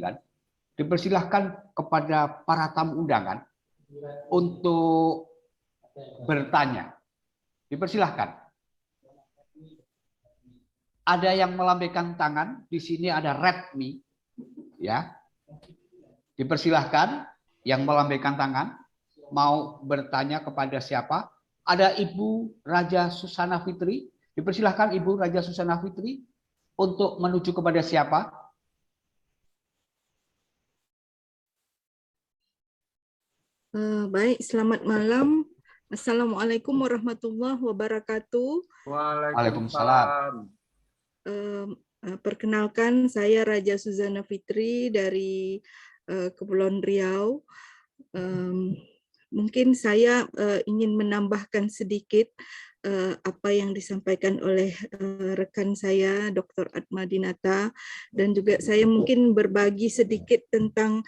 Dipersilahkan kepada para tamu undangan untuk bertanya. Dipersilahkan. Ada yang melambaikan tangan, di sini ada Redmi, ya. Dipersilahkan yang melambaikan tangan, mau bertanya kepada siapa? Ada Ibu Raja Susana Fitri. Dipersilahkan Ibu Raja Susana Fitri untuk menuju kepada siapa? Baik, selamat malam. Assalamualaikum warahmatullahi wabarakatuh. Waalaikumsalam. Perkenalkan, saya Raja Susana Fitri dari Kepulauan Riau. Mungkin saya ingin menambahkan sedikit apa yang disampaikan oleh rekan saya Dr. Atmadinata, dan juga saya mungkin berbagi sedikit tentang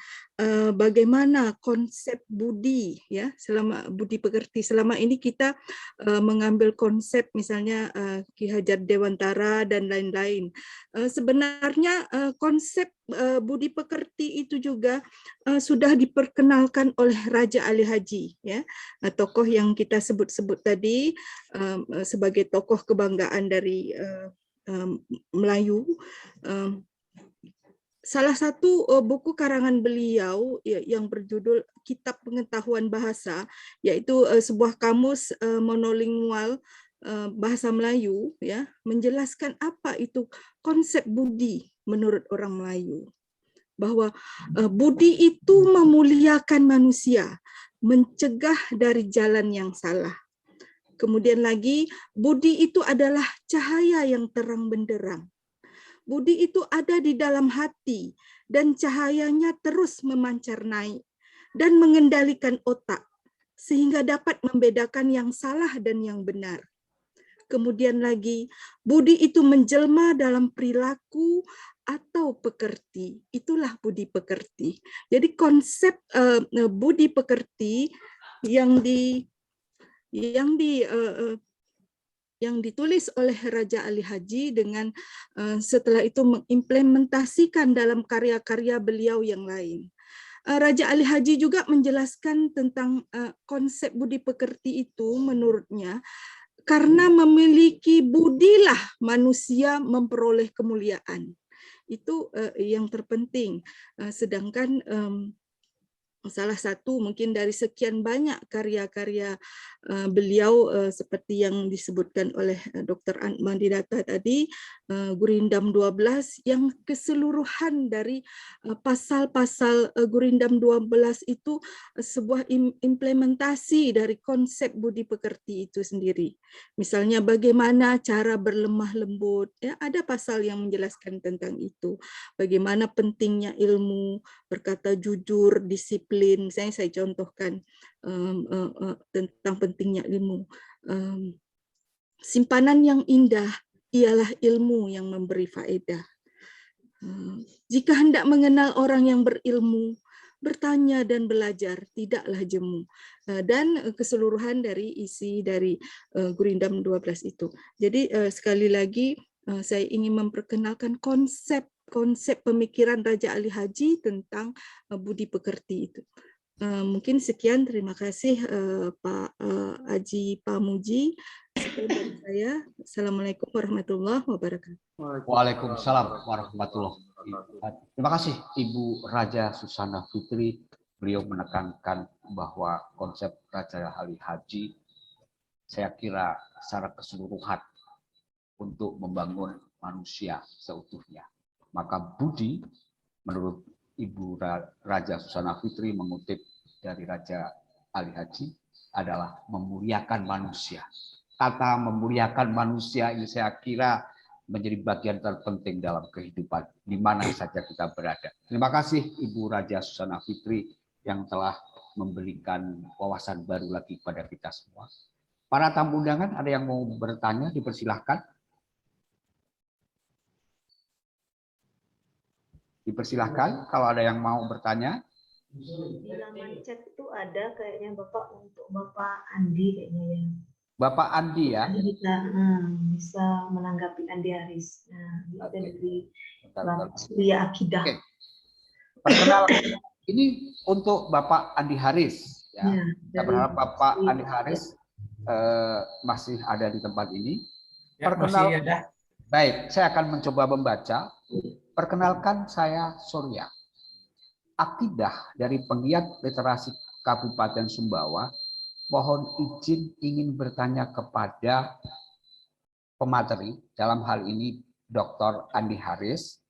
bagaimana konsep budi, ya, selama budi pekerti. Selama ini kita mengambil konsep misalnya Ki Hajar Dewantara dan lain-lain. Sebenarnya konsep budi pekerti itu juga sudah diperkenalkan oleh Raja Ali Haji, ya, tokoh yang kita sebut-sebut tadi sebagai tokoh kebanggaan dari Melayu. Salah satu buku karangan beliau yang berjudul Kitab Pengetahuan Bahasa, yaitu sebuah kamus monolingual bahasa Melayu, ya, menjelaskan apa itu konsep budi menurut orang Melayu. Bahwa budi itu memuliakan manusia, mencegah dari jalan yang salah. Kemudian lagi, budi itu adalah cahaya yang terang benderang. Budi itu ada di dalam hati dan cahayanya terus memancar naik dan mengendalikan otak sehingga dapat membedakan yang salah dan yang benar. Kemudian lagi, budi itu menjelma dalam perilaku atau pekerti. Itulah budi pekerti. Jadi konsep budi pekerti yang ditulis oleh Raja Ali Haji dengan setelah itu mengimplementasikan dalam karya-karya beliau yang lain. Raja Ali Haji juga menjelaskan tentang konsep budi pekerti itu menurutnya, karena memiliki budilah manusia memperoleh kemuliaan. Itu yang terpenting. Sedangkan salah satu mungkin dari sekian banyak karya-karya beliau seperti yang disebutkan oleh Dr. Atmadinata tadi, Gurindam 12 yang keseluruhan dari pasal-pasal Gurindam 12 itu sebuah implementasi dari konsep budi pekerti itu sendiri. Misalnya bagaimana cara berlemah lembut, ya ada pasal yang menjelaskan tentang itu. Bagaimana pentingnya ilmu, berkata jujur, disiplin. Misalnya saya contohkan tentang pentingnya ilmu. Simpanan yang indah ialah ilmu yang memberi faedah. Jika hendak mengenal orang yang berilmu, bertanya dan belajar, tidaklah jemu. Dan keseluruhan dari isi dari Gurindam 12 itu. Jadi sekali lagi saya ingin memperkenalkan konsep pemikiran Raja Ali Haji tentang budi pekerti itu. Mungkin sekian, terima kasih Pak Haji Pamuji. Sekian dari saya. Assalamualaikum warahmatullahi wabarakatuh. Waalaikumsalam warahmatullahi wabarakatuh. Terima kasih Ibu Raja Susana Fitri. Beliau menekankan bahwa konsep Raja Ali Haji saya kira secara keseluruhan untuk membangun manusia seutuhnya. Maka budi menurut Ibu Raja Susana Fitri mengutip dari Raja Ali Haji adalah memuliakan manusia. Kata memuliakan manusia ini saya kira menjadi bagian terpenting dalam kehidupan di mana saja kita berada. Terima kasih Ibu Raja Susana Fitri yang telah memberikan wawasan baru lagi kepada kita semua. Para tamu undangan ada yang mau bertanya, dipersilahkan. Dipersilahkan kalau ada yang mau bertanya. Di laman chat itu ada kayaknya Bapak untuk Bapak Andi kayaknya ya. Bapak Andi ya. Bisa menanggapi Andi Haris. Nah, dari Surya Akidah. Oke. Perkenalkan, ini untuk Bapak Andi Haris. Ya. Kita berharap Bapak Andi Haris masih ada di tempat ini. Ya, masih ada. Baik, saya akan mencoba membaca. Perkenalkan, saya Surya. Akidah dari penggiat literasi Kabupaten Sumbawa. Mohon izin ingin bertanya kepada pemateri, dalam hal ini Dr. Andi Haris,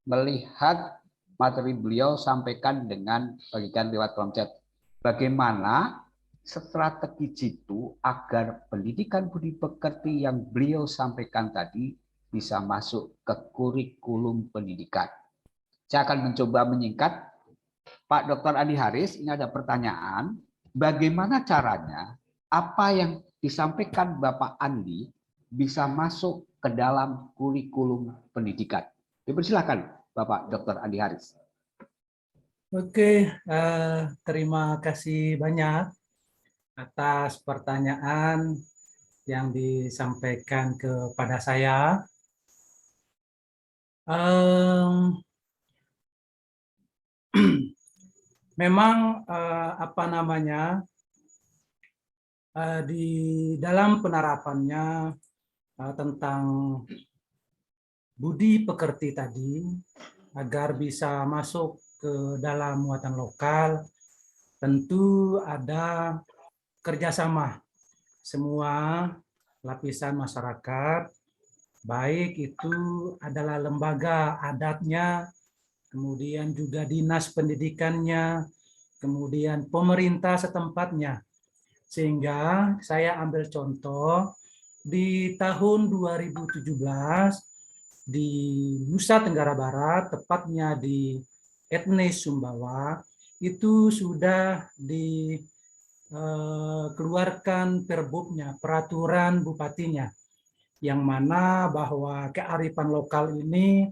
melihat materi beliau sampaikan dengan bagikan lewat kolom chat. Bagaimana strategi jitu agar pendidikan budi pekerti yang beliau sampaikan tadi bisa masuk ke kurikulum pendidikan. Saya akan mencoba menyingkat. Pak Dr. Andi Haris, ini ada pertanyaan. Bagaimana caranya apa yang disampaikan Bapak Andi bisa masuk ke dalam kurikulum pendidikan? Dipersilakan Bapak Dr. Andi Haris. Oke, terima kasih banyak atas pertanyaan yang disampaikan kepada saya. Memang di dalam penerapannya tentang budi pekerti tadi agar bisa masuk ke dalam muatan lokal, tentu ada kerjasama semua lapisan masyarakat, baik itu adalah lembaga adatnya, kemudian juga dinas pendidikannya, kemudian pemerintah setempatnya. Sehingga saya ambil contoh di tahun 2017 di Nusa Tenggara Barat, tepatnya di etnis Sumbawa, itu sudah dikeluarkan perbubnya, peraturan bupatinya, yang mana bahwa kearifan lokal ini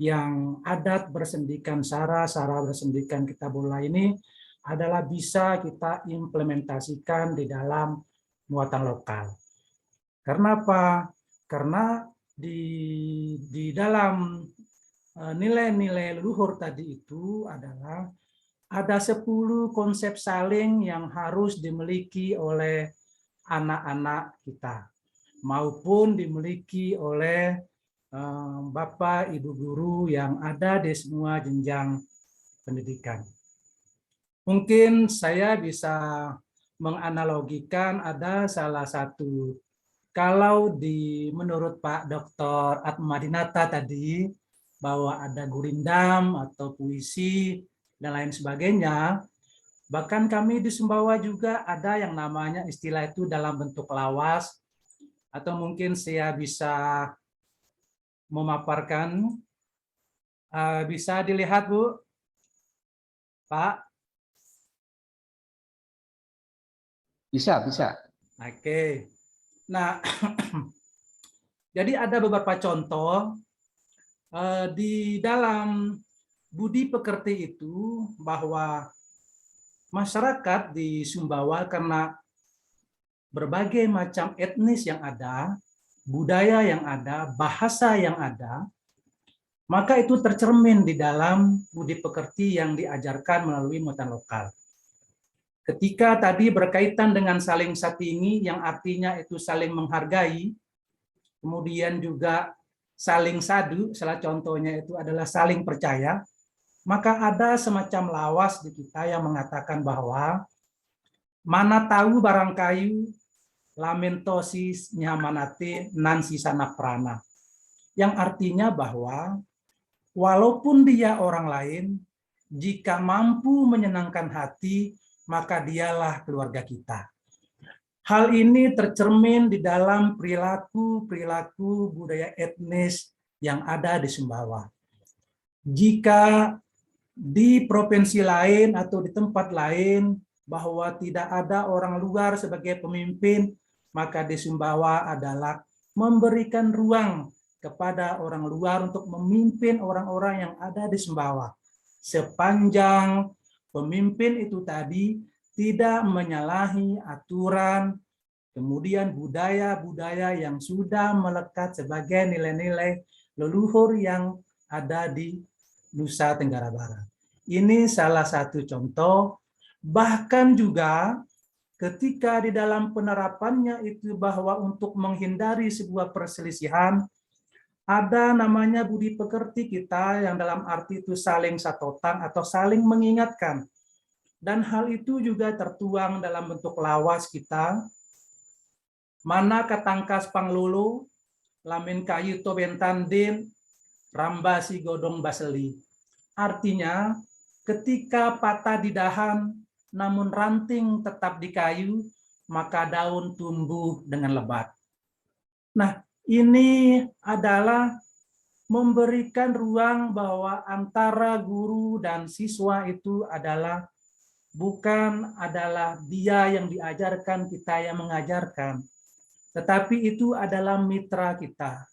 yang adat bersendikan sara bersendikan Kitabullah ini adalah bisa kita implementasikan di dalam muatan lokal. Karena apa? Karena di dalam nilai-nilai leluhur tadi itu adalah ada 10 konsep saling yang harus dimiliki oleh anak-anak kita, maupun dimiliki oleh Bapak, Ibu guru yang ada di semua jenjang pendidikan. Mungkin saya bisa menganalogikan ada salah satu kalau menurut Pak Dr. Atmadinata tadi, bahwa ada gurindam atau puisi dan lain sebagainya, bahkan kami di Sumbawa juga ada yang namanya istilah itu dalam bentuk lawas, atau mungkin saya bisa memaparkan. Bisa dilihat, Bu, Pak? Bisa. Oke. Nah, jadi ada beberapa contoh di dalam budi pekerti itu, bahwa masyarakat di Sumbawa karena berbagai macam etnis yang ada, budaya yang ada, bahasa yang ada, maka itu tercermin di dalam budi pekerti yang diajarkan melalui muatan lokal. Ketika tadi berkaitan dengan saling satingi, yang artinya itu saling menghargai, kemudian juga saling sadu, salah contohnya itu adalah saling percaya, maka ada semacam lawas di kita yang mengatakan bahwa mana tahu barang kayu, lamentosis nyamanate nansi sana prana. Yang artinya bahwa walaupun dia orang lain, jika mampu menyenangkan hati, maka dialah keluarga kita. Hal ini tercermin di dalam perilaku budaya etnis yang ada di Sumbawa. Jika di provinsi lain atau di tempat lain bahwa tidak ada orang luar sebagai pemimpin, maka di Sumbawa adalah memberikan ruang kepada orang luar untuk memimpin orang-orang yang ada di Sumbawa. Sepanjang pemimpin itu tadi tidak menyalahi aturan, kemudian budaya-budaya yang sudah melekat sebagai nilai-nilai leluhur yang ada di Nusa Tenggara Barat. Ini salah satu contoh, bahkan juga ketika di dalam penerapannya itu bahwa untuk menghindari sebuah perselisihan, ada namanya budi pekerti kita yang dalam arti itu saling satotan atau saling mengingatkan. Dan hal itu juga tertuang dalam bentuk lawas kita. Mana katangkas panglulu, lamin kayu tobentandin, rambasi godong baseli. Artinya, ketika patah di dahan, namun ranting tetap di kayu, maka daun tumbuh dengan lebat. Nah, ini adalah memberikan ruang bahwa antara guru dan siswa itu adalah bukan adalah dia yang diajarkan, kita yang mengajarkan, tetapi itu adalah mitra kita.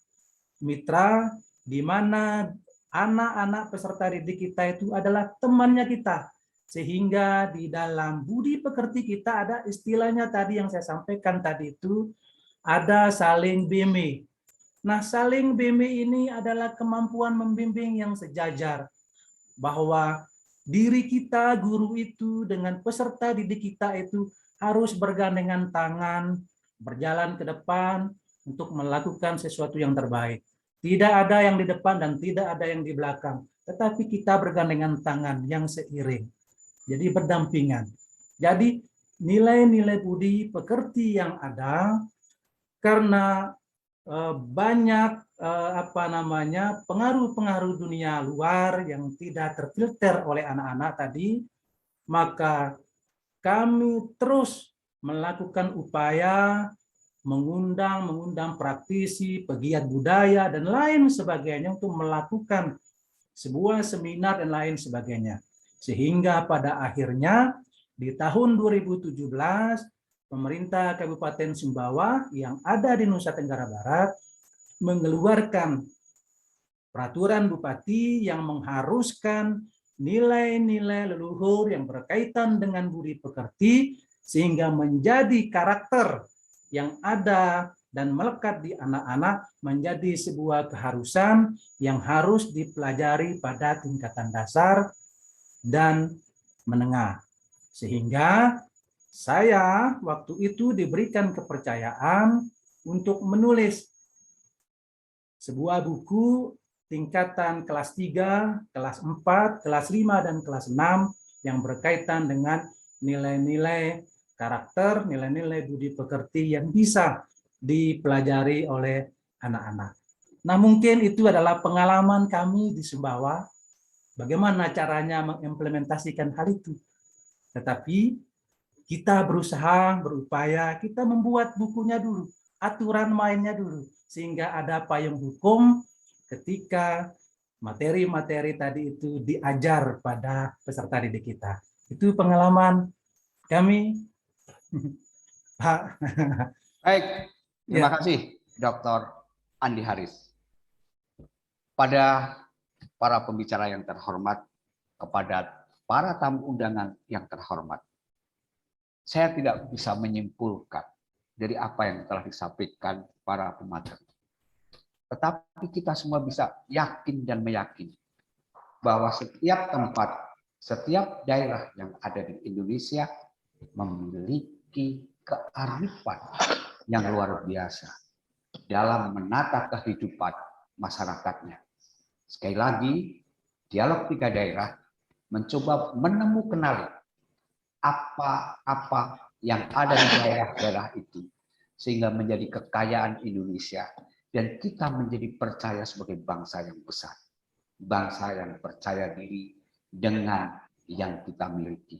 Mitra di mana anak-anak peserta didik kita itu adalah temannya kita. Sehingga di dalam budi pekerti kita ada istilahnya tadi yang saya sampaikan tadi itu, ada saling bimbing. Nah, saling bimbing ini adalah kemampuan membimbing yang sejajar. Bahwa diri kita, guru itu, dengan peserta didik kita itu harus bergandengan tangan, berjalan ke depan untuk melakukan sesuatu yang terbaik. Tidak ada yang di depan dan tidak ada yang di belakang, tetapi kita bergandengan tangan yang seiring. Jadi berdampingan. Jadi nilai-nilai budi pekerti yang ada karena banyak pengaruh-pengaruh dunia luar yang tidak terfilter oleh anak-anak tadi, maka kami terus melakukan upaya mengundang praktisi, pegiat budaya, dan lain sebagainya untuk melakukan sebuah seminar dan lain sebagainya. Sehingga pada akhirnya di tahun 2017, pemerintah Kabupaten Sumbawa yang ada di Nusa Tenggara Barat mengeluarkan peraturan bupati yang mengharuskan nilai-nilai leluhur yang berkaitan dengan budi pekerti sehingga menjadi karakter yang ada dan melekat di anak-anak menjadi sebuah keharusan yang harus dipelajari pada tingkatan dasar dan menengah. Sehingga saya waktu itu diberikan kepercayaan untuk menulis sebuah buku tingkatan kelas 3, kelas 4, kelas 5, dan kelas 6 yang berkaitan dengan nilai-nilai karakter, nilai-nilai budi pekerti yang bisa dipelajari oleh anak-anak. Nah, mungkin itu adalah pengalaman kami di Sumbawa, bagaimana caranya mengimplementasikan hal itu. Tetapi kita berusaha, berupaya, kita membuat bukunya dulu, aturan mainnya dulu, sehingga ada payung hukum ketika materi-materi tadi itu diajar pada peserta didik kita. Itu pengalaman kami, Pak. Baik, terima Ya. kasih Dr. Andi Haris. Pada para pembicara yang terhormat, kepada para tamu undangan yang terhormat, saya tidak bisa menyimpulkan dari apa yang telah disampaikan para pemateri. Tetapi kita semua bisa yakin dan meyakini bahwa setiap tempat, setiap daerah yang ada di Indonesia memiliki kearifan yang luar biasa dalam menata kehidupan masyarakatnya. Sekali lagi, dialog 3 daerah mencoba menemukan apa-apa yang ada di daerah-daerah itu sehingga menjadi kekayaan Indonesia dan kita menjadi percaya sebagai bangsa yang besar, bangsa yang percaya diri dengan yang kita miliki.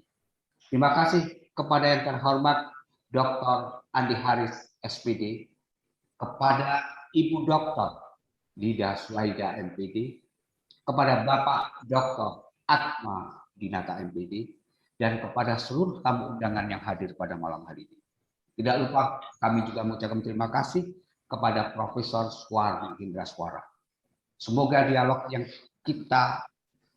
Terima kasih kepada yang terhormat Dr. Andi Haris SPD, kepada Ibu Dr. Lida Suhaida MPD, kepada Bapak Dr. Atma Dinata MPD, dan kepada seluruh tamu undangan yang hadir pada malam hari ini. Tidak lupa kami juga mengucapkan terima kasih kepada Profesor Suwardi Indraswara. Semoga dialog yang kita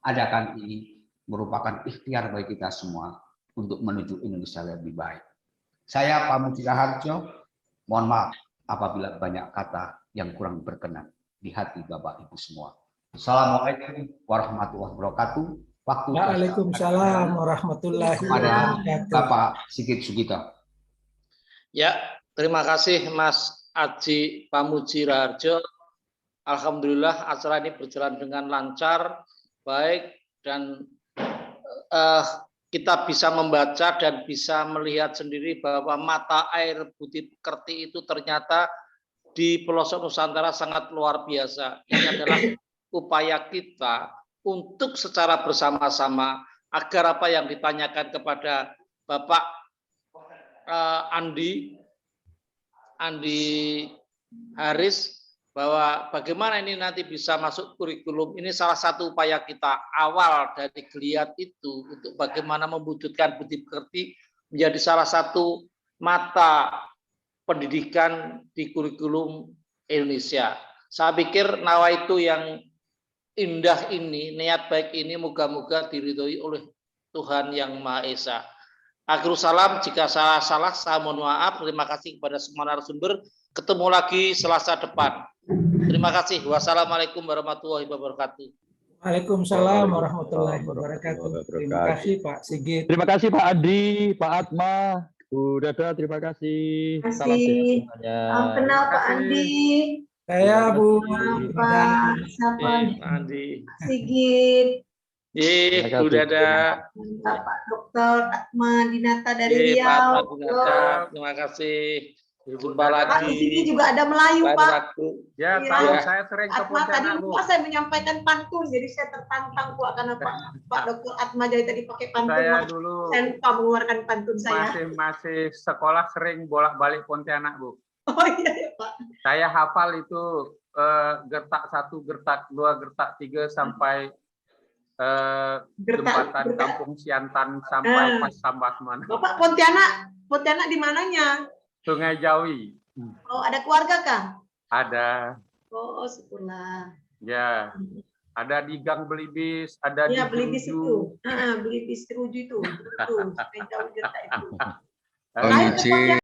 adakan ini merupakan ikhtiar bagi kita semua untuk menuju Indonesia lebih baik. Saya Pak Muji Raharjo, mohon maaf apabila banyak kata yang kurang berkenan di hati Bapak Ibu semua. Assalamualaikum warahmatullahi wabarakatuh. Waalaikumsalam warahmatullahi wabarakatuh. Bapak Sigit Sugito. Ya, terima kasih Mas Aji Pamuji Raharjo. Alhamdulillah acara ini berjalan dengan lancar, baik, dan kita bisa membaca dan bisa melihat sendiri bahwa mata air Budi Pekerti itu ternyata di pelosok Nusantara sangat luar biasa. Ini adalah upaya kita untuk secara bersama-sama agar apa yang ditanyakan kepada Bapak Andi Haris, bahwa bagaimana ini nanti bisa masuk kurikulum. Ini salah satu upaya kita awal dari Geliat itu untuk bagaimana mewujudkan Budi Pekerti menjadi salah satu mata pendidikan di kurikulum Indonesia. Saya pikir nawaitu yang indah ini, niat baik ini moga-moga diridhoi oleh Tuhan Yang Maha Esa. Akhirul salam, jika salah saya mohon maaf. Terima kasih kepada semua narasumber. Ketemu lagi Selasa depan. Terima kasih. Wassalamualaikum warahmatullahi wabarakatuh. Waalaikumsalam warahmatullahi wabarakatuh. Terima kasih Pak Sigit. Terima kasih Pak Adi, Pak Atma, Bu Dada, terima kasih. Salam sehat semuanya. Salam kenal Pak Andi. Saya Bu Pak Andi. Sigit. Bu Dada. Pak Dr. Atma Dinata dari Riau. Pak Dinata, terima kasih. Jumpa lagi. Pak di sini juga ada Melayu, Pak. Ya, Iya. tahu saya sering ke Atma tadi Pontianak, Bu. lupa saya menyampaikan pantun, jadi saya tertantang Bu karena Pak Dr. Atma jadi tadi pakai pantun. Saya dulu Saya lupa mengeluarkan pantun saya. masih sekolah sering bolak-balik Pontianak, Bu. Oh iya ya, Pak. Saya hafal itu gertak 1, gertak 2, gertak 3 sampai jembatan Kampung Siantan sampai Pas Sambas mana. Bapak Pontianak di mananya? Sungai Jawi. Oh, ada keluarga kah? Ada. Oh, syukurlah. Ya. Ada di Gang Belibis, ada di Belibis Jeruju. itu. Belibis Jeruju itu. Itu, Sungai Jawi gertak itu. Pak Muji.